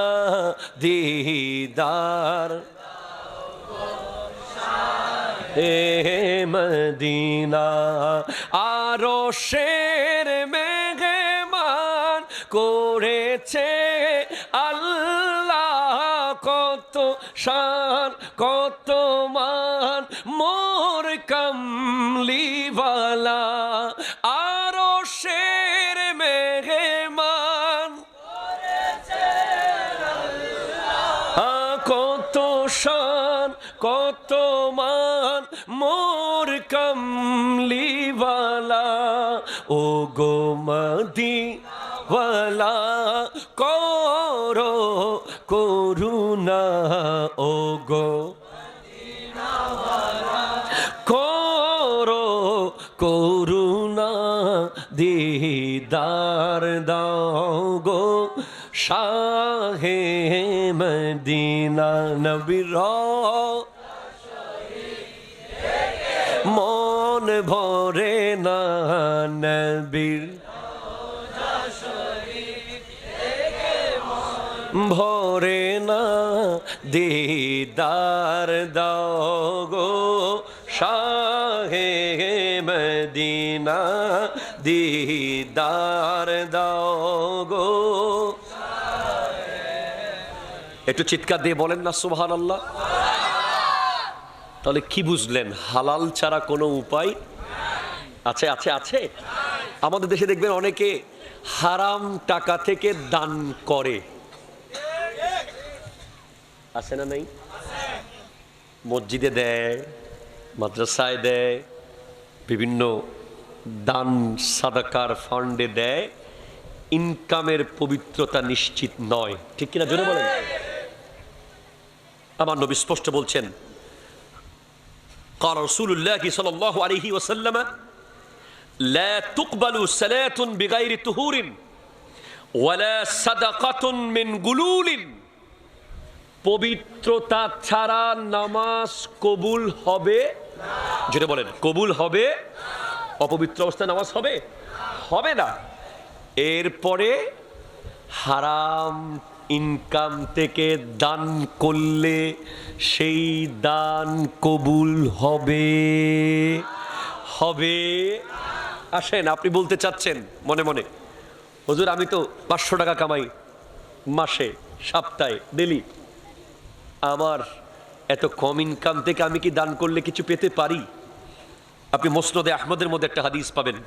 Speaker 1: দিদার এ মদিনা। আরো শের মেহমান করেছে আল্লাহ, কত শান কত মান মোর কামলিওয়ালা। আরো শের মেহমান করেছে আল্লাহ, কত শান কত মান মোর কামলিওয়ালা। ও গো মদিনাওয়ালা করো করুণা, ও গো মদিনাওয়ালা করো করুণা, দিদার দাও গো শাহে মদিনা। নবীর মন ভরে না, নবীর ভরে না, দিদার দাও গো শাহে মদিনা, দিদার দাও গো। একটু চিৎকার দিয়ে বলেন না সুবহানাল্লাহ। তাহলে কি বুঝলেন? হালাল ছাড়া কোনো উপায় আছে? আছে আছে। আমাদের দেশে দেখবেন অনেকে হারাম টাকা থেকে দান করে, আছে না নাই? মসজিদে দেয়, মাদ্রাসায় দেয়, বিভিন্ন দান সাদাকার ফান্ডে দেয়। ইনকামের পবিত্রতা নিশ্চিত নয়। ঠিক কিনা জোরে বলেন? আমার নবী স্পষ্ট বলছেন, قال رسول الله صلى الله عليه وسلم لا تقبل صلاة بغير طهور ولا صدقة من غلول। পবিত্রতা ছাড়া নামাজ কবুল হবে যেটা বলেন কবুল হবে? অপবিত্র অবস্থায় নামাজ হবে? হবে না। এরপরে হারাম ইনকাম থেকে দান করলে সেই দান কবুল হবে? হবে? আসেন, আপনি বলতে চাচ্ছেন মনে মনে, হুজুর আমি তো 500 টাকা কামাই মাসে, সপ্তাহে, ডেলি, আমার এত কম ইনকাম থেকে আমি কি দান করলে কিছু পেতে পারি? আপনি মুসনাদে আহমদের মধ্যে একটা হাদিস পাবেন।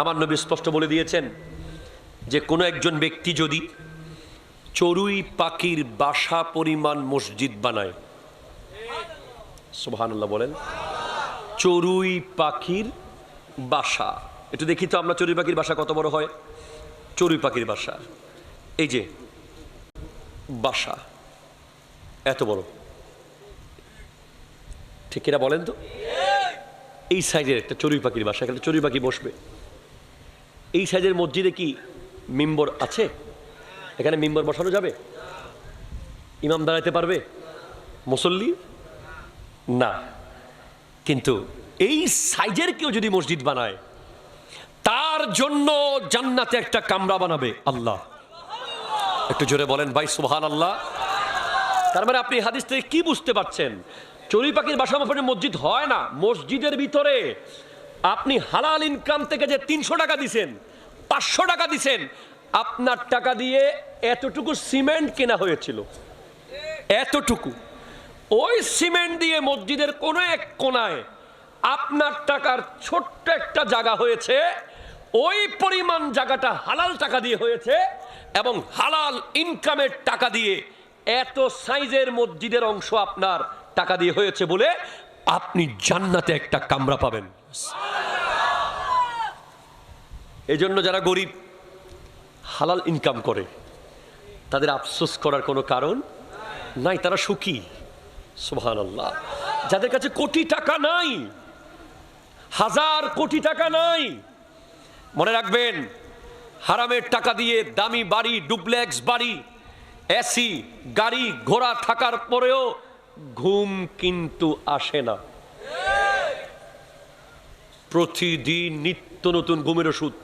Speaker 1: আমার নবী স্পষ্ট বলে দিয়েছেন যে কোনো একজন ব্যক্তি যদি চড়ুই পাখির বাসা পরিমাণ মসজিদ বানায়, সুবহানাল্লাহ বলেন, চড়ুই পাখির বাসা, একটু দেখি তো আমরা চড়ুই পাখির বাসা কত বড় হয়। চড়ুই পাখির বাসা, এই যে বাসা এত বড়, ঠিক কিনা বলেন তো? এই সাইজের একটা চড়ুই পাখির বাসা, এখানে চড়ুই পাখি বসবে। এই সাইজের মসজিদে কি মিম্বর আছে? এখানে মিম্বর বসানো যাবে? ইমাম দাঁড়াইতে পারবে? মুসল্লি না। কিন্তু এই সাইজের কেউ যদি মসজিদ বানায়, তার জন্য জান্নাতে একটা কামরা বানাবে আল্লাহ। একটু জোরে বলেন ভাই সুবহানাল্লাহ। তার মানে আপনি হাদিস থেকে কি বুঝতে পারছেন? চড়ুই পাখির বাসা মাপে মসজিদ হয় না। মসজিদের ভিতরে আপনি হালাল ইনকাম থেকে যে 300 টাকা দিছেন, 500 টাকা দিছেন, আপনার টাকা দিয়ে এতটুকু সিমেন্ট কেনা হয়েছিল, এতটুকু। ওই সিমেন্ট দিয়ে মসজিদের কোনো এক কোনায় আপনার টাকার ছোট্ট একটা জায়গা হয়েছে, ওই পরিমাণ জায়গাটা হালাল টাকা দিয়ে হয়েছে, এবং হালাল ইনকামের টাকা দিয়ে এত সাইজের মসজিদের অংশ আপনার টাকা দিয়ে হয়েছে বলে আপনি জান্নাতে একটা কামরা পাবেন। এই জন্য যারা গরিব হালাল ইনকাম করে তাদের আফসোস করার কোনো কারণ নাই, তারা সুখী। সুবহানাল্লাহ। যাদের কাছে কোটি টাকা নাই, 1000 কোটি টাকা নাই, মনে রাখবেন হারামের টাকা দিয়ে দামি বাড়ি, ডুপ্লেক্স বাড়ি, এসি গাড়ি ঘোড়া থাকার পরেও ঘুম কিন্তু আসে না। প্রতিদিন নিত্য নতুন ঘুমের ওষুধ,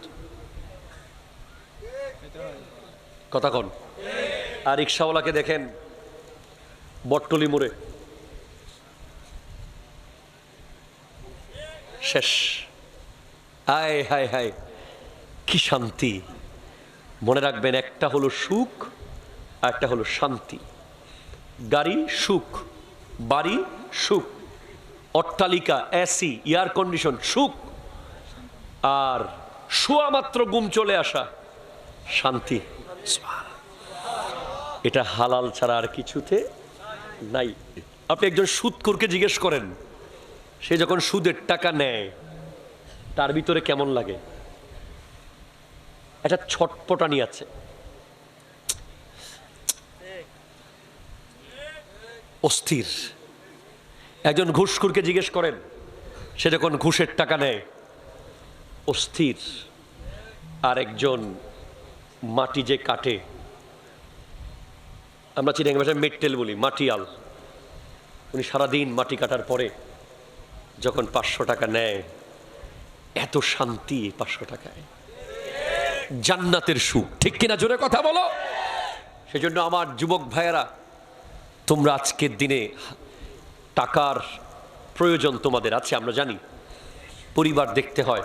Speaker 1: কথা কন। আর রিক্সাওয়ালাকে দেখেন বটতলি মোড়ে, শেষ। আয় হায় হায়, কি শান্তি। মনে রাখবেন একটা হলো সুখ আর একটা হলো শান্তি। গাড়ি সুখ, বাড়ি সুখ, অট্টালিকা, এসি, এয়ার কন্ডিশন সুখ, আর শোয়া মাত্র ঘুম চলে আসা শান্তি। এটা হালাল ছাড়া আর কিছুতে নাই। আপনি একজন সুদখোরকে জিজ্ঞেস করেন, সে যখন সুদের টাকা নেয় তার ভিতরে কেমন লাগে? একটা ছটপটানি আছে। অস্থির। একজন ঘুষখোরকে জিজ্ঞেস করেন, সে যখন ঘুষের টাকা নেয় অস্থির। আর একজন মাটি যে কাটে, আমরা চিনাঙ্গি ভাষায় মেট্টেল বলি, মাটিয়াল, উনি সারাদিন মাটি কাটার পরে যখন 500 টাকা নেয়, এত শান্তি 500 টাকায়, জান্নাতের সুখ। ঠিক কিনা? জোরে কথা বলো। সেজন্য আমার যুবক ভাইয়েরা, তোমরা আজকের দিনে টাকার প্রয়োজন তোমাদের আছে, আমরা জানি। পরিবার দেখতে হয়,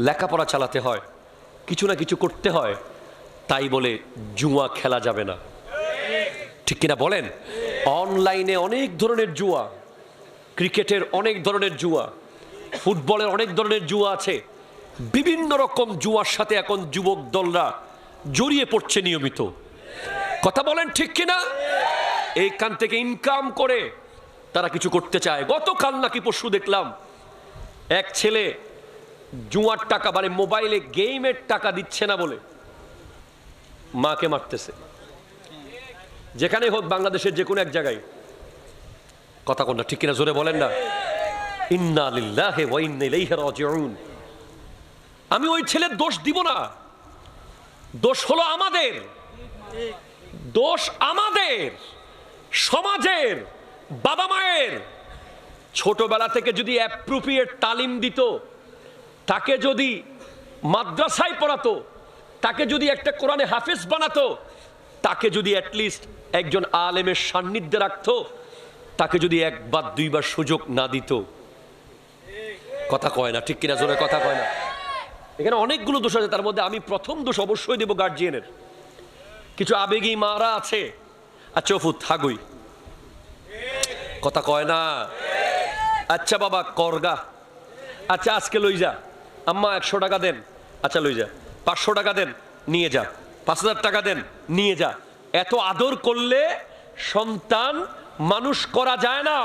Speaker 1: লেখাপড়া চালাতে হয়, কিছু না কিছু করতে হয়, তাই বলে জুয়া খেলা যাবে না। ঠিক কিনা বলেন? অনলাইনে অনেক ধরনের জুয়া, ক্রিকেটের অনেক ধরনের জুয়া, ফুটবলের অনেক ধরনের জুয়া আছে। বিভিন্ন রকম জুয়ার সাথে এখন যুবক দলরা জড়িয়ে পড়ছে নিয়মিত। কথা বলেন ঠিক কিনা? এইখান থেকে ইনকাম করে তারা কিছু করতে চায়। গতকাল নাকি পরশু দেখলাম এক ছেলে জুয়ার টাকা, মানে মোবাইলে গেমের টাকা দিচ্ছে না বলে মাকে মারতেছে। যেখানে হোক, বাংলাদেশের যে কোনো এক জায়গায়। কথা কোনটা ঠিক কিনা? জোরে বলেন না। ইন্না লিল্লাহি ওয়া ইন্না ইলাইহি রাজিউন। আমি ওই ছেলের দোষ দিব না, দোষ হলো আমাদের, দোষ আমাদের সমাজের, বাবা মায়ের। ছোটবেলা থেকে যদি অ্যাপ্রোপ্রিয়েট তালিম দিত, তাকে যদি মাদ্রাসায় পড়াতো, তাকে যদি একটা কোরআনে হাফেজ বানাতো, তাকে যদি অ্যাটলিস্ট একজন আলেমের সান্নিধ্যে রাখতো, তাকে যদি একবার দুইবার সুযোগ না দিত, কথা কয় না, ঠিক কিনা জোরে কথা কয় না। এখানে অনেকগুলো দোষ আছে, তার মধ্যে আমি প্রথম দোষ অবশ্যই দেব গার্জিয়ানের। কিছু আবেগী মারা আছে, আচ্ছা অফু থাকুই, কথা কয় না। আচ্ছা বাবা করগা, আচ্ছা আজকে লই যা, আম্মা 100 টাকা দেন, আচ্ছা লই যা, 500 টাকা দেন, নিয়ে যা, 5000 টাকা দেন, নিয়ে যা। এত আদর করলে সন্তান মানুষ করা যায় না।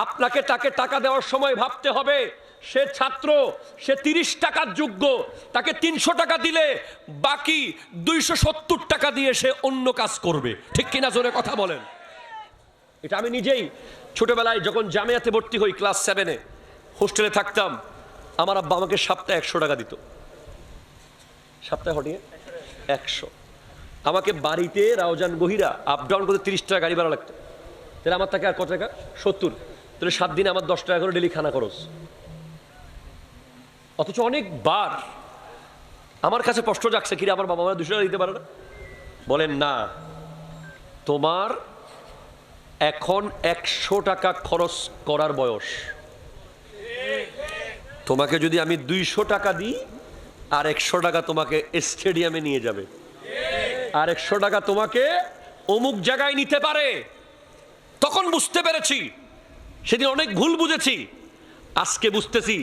Speaker 1: আপনাকে তাকে টাকা দেওয়ার সময় ভাবতে হবে সে ছাত্র, সে 30 টাকার যোগ্য, তাকে 300 টাকা দিলে বাকি 270 টাকা দিয়ে সে অন্য কাজ করবে, ঠিক কিনা জোরে কথা বলেন। এটা আমি নিজেই ছোটবেলায় যখন জামিয়াতে ভর্তি হই, ক্লাস 7-এ হোস্টেলে থাকতাম, আমার আব্বা আমাকে সপ্তাহে 100 টাকা দিত, সপ্তাহে হটিয়ে 100। আমাকে বাড়িতে রাউজান গহিরা আপ ডাউন করতে 30 টাকা গাড়ি ভাড়া লাগতো, তাহলে আমার টাকা আর কত টাকা, 70, তাহলে 7 দিনে আমার 10 টাকা করে ডেলি খানা খরচ। অথচ অনেকবার আমার কাছে প্রশ্ন জাগছে, কিরে আমার বাবা মারা 200 টাকা দিতে পারে না? বলেন না, তোমার এখন 100 টাকা খরচ করার বয়স। তোমাকে যদি আমি 200 টাকা দিই, আর 100 টাকা তোমাকে স্টেডিয়ামে নিয়ে যাবে, আর 100 টাকা তোমাকে অমুক জায়গায় নিতে পারে। তখন বুঝতে পেরেছি, সেদিন অনেক ভুল বুঝেছি, আজকে বুঝতেছি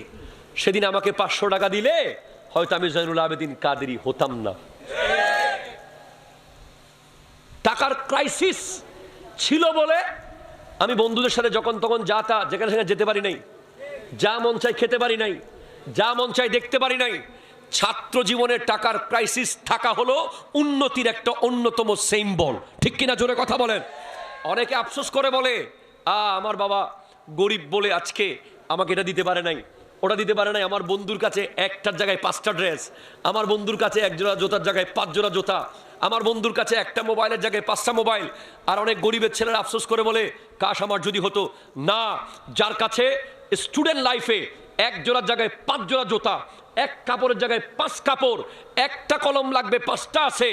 Speaker 1: সেদিন আমাকে 500 টাকা দিলে হয়তো আমি জয়নুল আবেদিন কাদেরী হতাম না। টাকার ক্রাইসিস ছিল বলে আমি বন্ধুদের সাথে যখন তখন যা তা যেখানে সেখানে যেতে পারি নাই, যা মন চাই খেতে পারি নাই, যা মন চাই দেখতে পারি নাই। ছাত্র জীবনের টাকার ক্রাইসিস থাকা হলো উন্নতির একটা অন্যতম সিম্বল, ঠিক কিনা জোরে কথা বলেন। অনেকে আফসোস করে বলে, আমার বাবা গরিব বলে আজকে আমাকে এটা দিতে পারে নাই, ওটা দিতে পারে নাই। আমার বন্ধুর কাছে একটার জায়গায় 5টা ড্রেস, আমার বন্ধুর কাছে 1 জোড়া জুতার জায়গায় 5 জোড়া জুতা, আমার বন্ধুর কাছে একটা মোবাইলের জায়গায় 5টা মোবাইল। আর অনেক গরিবের ছেলেরা আফসোস করে বলে, কাশ আমার যদি হতো। না, যার কাছে স্টুডেন্ট লাইফে 1 জোড়ার জায়গায় 5 জোড়া জুতা, 1 কাপড়ের জায়গায় 5 কাপড়, একটা কলম লাগবে 5টা আছে,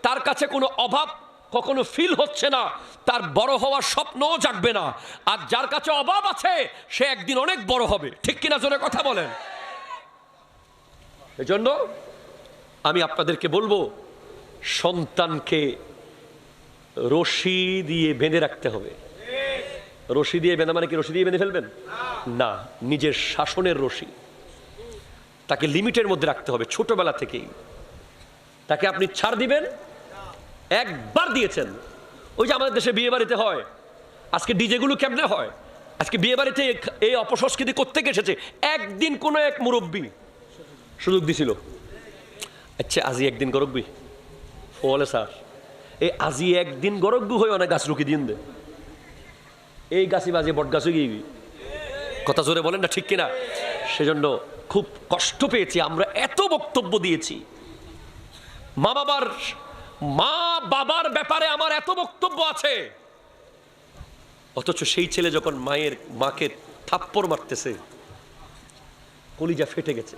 Speaker 1: তার কাছে কোনো অভাব কখনো ফিল হচ্ছে না, তার বড় হওয়ার স্বপ্নও জাগবে না। আর যার কাছে অভাব আছে সে একদিন অনেক বড় হবে, ঠিক কিনা জোরে কথা বলেন। এজন্য আমি আপনাদেরকে বলবো, সন্তানকে রশি দিয়ে বেঁধে রাখতে হবে। রশি দিয়ে বেঁধে মানে কি রশি দিয়ে বেঁধে ফেলবেন না, নিজের শাসনের রশি, তাকে লিমিটের মধ্যে রাখতে হবে। ছোটবেলা থেকেই তাকে আপনি ছাড় দিবেন, একবার দিয়েছেন। ওই যে আমাদের দেশে বিয়ে বাড়িতে হয়, আজকে ডিজেগুলো কেমনে হয়, আজকে বিয়ে বাড়িতে এই অপসংস্কৃতি করতে এসেছে। একদিন কোনো এক মুরব্বী সুযোগ দিছিল, আচ্ছা আজি একদিন গরব্বি বলে স্যার, এই আজি একদিন গরব্বি হয়ে অনেক গাছ রুকি দিন দে, এই গাছি বাজি বট গাছ গিয়ে কথা জোরে বলেন না, ঠিক কিনা। সেজন্য খুব কষ্ট পেয়েছি, আমরা এত বক্তব্য দিয়েছি, মা বাবার ব্যাপারে আমার এত বক্তব্য আছে, অথচ সেই ছেলে যখন মাকে থাপ্পড় মারতেছে, কলিজা ফেটে গেছে।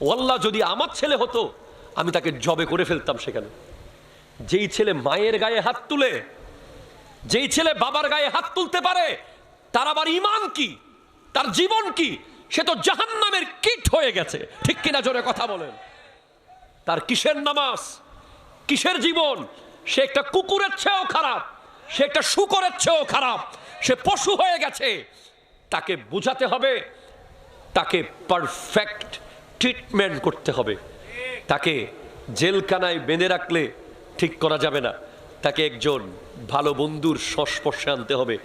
Speaker 1: ওয়াল্লাহ যদি আমার ছেলে হতো আমি তাকে জবে করে ফেলতাম সেখানে। যেই ছেলে মায়ের গায়ে হাত তুলে, যেই ছেলে বাবার গায়ে হাত তুলতে পারে, তার আবার ঈমান কি, তার জীবন কি, সে তো জাহান্নামের কীট হয়ে গেছে, ঠিক কিনা জোরে কথা বলেন। তার কিসের নামাজ, কিসের জীবন, সে একটা কুকুরের চেয়েও খারাপ, সে একটা শূকরের চেয়েও খারাপ, সে পশু হয়ে গেছে। তাকে বোঝাতে হবে, তাকে পারফেক্ট ট্রিটমেন্ট করতে হবে। তাকে জেলখানায় বেঁধে রাখলে ঠিক করা যাবে না, তাকে একজন ভালো বন্ধুর সংস্পর্শে আনতে হবে,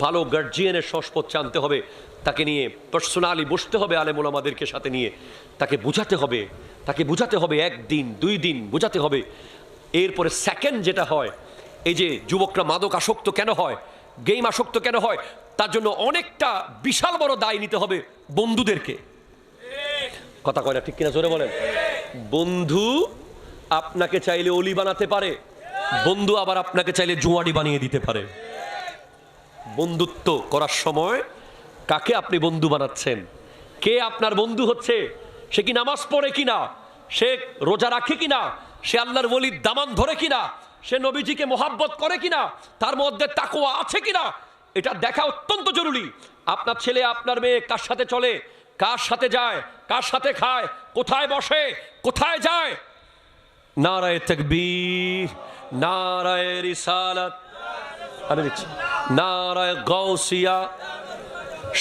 Speaker 1: ভালো গার্জিয়ানের সংস্পর্শে আনতে হবে, তাকে নিয়ে পার্সোনালি বসতে হবে, আলেম ওলামাদেরকে সাথে নিয়ে তাকে বোঝাতে হবে, তাকে বোঝাতে হবে, 1 দিন 2 দিন বোঝাতে হবে। এরপরে সেকেন্ড যেটা হয়, এই যে যুবকরা মাদক আসক্ত কেন হয়, গেম আসক্ত কেন হয়, তার জন্য অনেকটা বিশাল বড় দায় নিতে হবে বন্ধুদেরকে। কথা কয় না, ঠিক কিনা জোরে বলেন। বন্ধু আপনাকে চাইলে অলি বানাতে পারে, বন্ধু আবার আপনাকে চাইলে জুয়াড়ি বানিয়ে দিতে পারে। বন্ধুত্ব করার সময় কাকে আপনি বন্ধু বানাচ্ছেন? কে আপনার বন্ধু হচ্ছে? সে কি নামাজ পড়ে কিনা, সে রোজা রাখে কিনা, সে আল্লাহর ওলির দামান ধরে কিনা, সে নবীজিকে মোহাব্বত করে কিনা, তার মধ্যে তাকওয়া আছে কিনা, এটা দেখা অত্যন্ত জরুরি। আপনার ছেলে আপনার মেয়ে কার সাথে চলে, কার সাথে যায়, কার সাথে খায়, কোথায় বসে, কোথায় যায়। নারায়ে তাকবীর, নারায়ে রিসালাত, আমি দিচ্ছি, নারায়ে গাউসিয়া,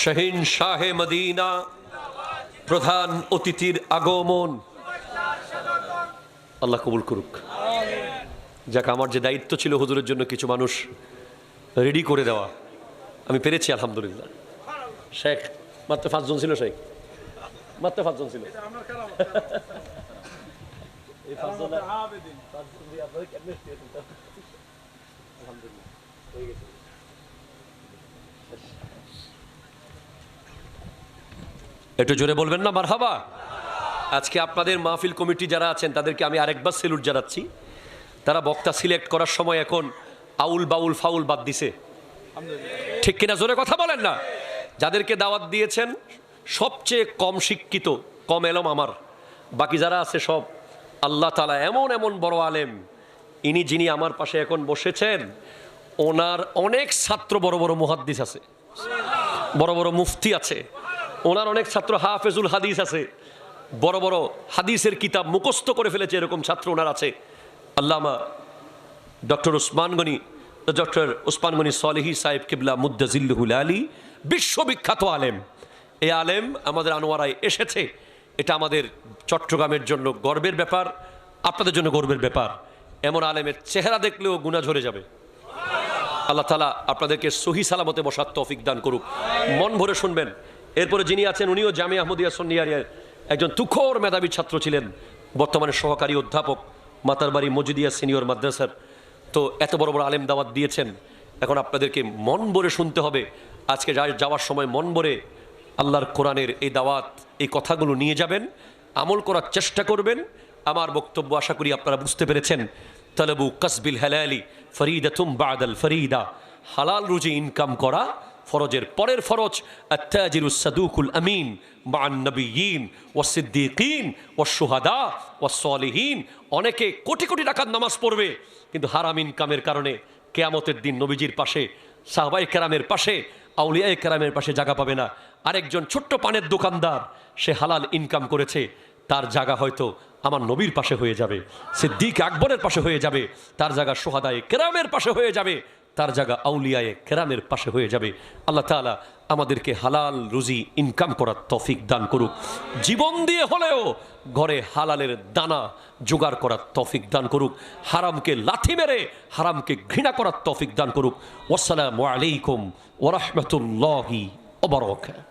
Speaker 1: শাহিন শাহে মদিনা, প্রধান অতিথির আগমন। আল্লাহ কবুল করুক। যাক, আমার যে দায়িত্ব ছিল হুজুরের জন্য কিছু মানুষ রেডি করে দেওয়া, আমি পেরেছি আলহামদুলিল্লাহ। শেখ মাত্র 5 জন ছিল, শেখ মাত্র 5 জন ছিল। একটু জোরে বলবেন না মারহাবা। আজকে আপনাদের মাহফিল কমিটি যারা আছেন তাদেরকে আমি আরেকবার সেলুট জানাচ্ছি। তারা বক্তা সিলেক্ট করার সময় এখন আউল বাউল ফাউল বাদ দিছে, ঠিক কিনা? জোরে কথা বলেন না। যাদেরকে দাওয়াত দিয়েছেন সবচেয়ে কম শিক্ষিত, কম এলম আমার, বাকি যারা আছে সব আল্লাহ তাআলা এমন এমন বড় আলেম। ইনি যিনি আমার পাশে এখন বসেছেন, ওনার অনেক ছাত্র বড় বড় মুহাদ্দিস আছে, বড় বড় মুফতি আছে, ওনার অনেক ছাত্র হাফেজুল হাদিস আছে, বড় বড় হাদিসের কিতাব মুখস্থ করে ফেলেছে, এরকম ছাত্র ওনার আছে। আল্লামা ডক্টর ওসমান গনি সলেহি সাহেব কিবলা মুদ্দাজিল্লুহুল আলী, বিশ্ববিখ্যাত আলেম। এই আলেম আমাদের আনোয়ারায় এসেছে, এটা আমাদের চট্টগ্রামের জন্য গর্বের ব্যাপার, আপনাদের জন্য গর্বের ব্যাপার। এমন আলেমের চেহারা দেখলেও গুনাহ ঝরে যাবে। আল্লাহ তাআলা আপনাদেরকে সহি সালামতে বসার তৌফিক দান করুক। মন ভরে শুনবেন। এরপরে যিনি আছেন উনিও জামিয়া আহমদিয়া সুন্নিয়ার একজন তুখোর মেধাবী ছাত্র ছিলেন, বর্তমানে সহকারী অধ্যাপক মাতারবাড়ি মজিদিয়া সিনিয়র মাদ্রাসার। তো এত বড় বড় আলেম দাওয়াত দিয়েছেন, এখন আপনাদেরকে মন ভরে শুনতে হবে। আজকে যাওয়ার সময় মন ভরে আল্লাহর কোরআনের এই দাওয়াত, এই কথাগুলো নিয়ে যাবেন, আমল করার চেষ্টা করবেন। আমার বক্তব্য আশা করি আপনারা বুঝতে পেরেছেন। তালাবু কাসবিল হালালি ফরিদাতুম বাদাল ফরিদা, হালাল রুজি ইনকাম করা ফরজের পরের ফরজ। আত্তাজিরুস সাদুকুল আমিন মা'আন নবিয়্যিন ওয়াস সিদ্দীকিন ওয়াস শুহাদা ওয়াস সালিহিন। অনেকে কোটি কোটি টাকার নামাজ পড়বে, কিন্তু হারাম ইনকামের কারণে কিয়ামতের দিন নবীজির পাশে, সাহাবায়ে কেরামের পাশে, আউলিয়ায়ে কেরামের পাশে জায়গা পাবে না। আরেকজন ছোট্ট পানের দোকানদার, সে হালাল ইনকাম করেছে, তার জায়গা হয়তো আমার নবীর পাশে হয়ে যাবে, সিদ্দিক আকবরের পাশে হয়ে যাবে, তার জায়গা শুহাদায়ে কেরামের পাশে হয়ে যাবে, তার জায়গা আউলিয়ায়ে কেরামের পাশে হয়ে যাবে। আল্লাহ তাআলা আমাদেরকে হালাল রুজি ইনকাম করার তৌফিক দান করুক। জীবন দিয়ে হলেও ঘরে হালালের দানা জোগাড় করার তৌফিক দান করুক। হারামকে লাথি মেরে হারামকে ঘৃণা করার তৌফিক দান করুক। আসসালামু আলাইকুম ওয়া রাহমাতুল্লাহি ওয়া বারাকাতুহু।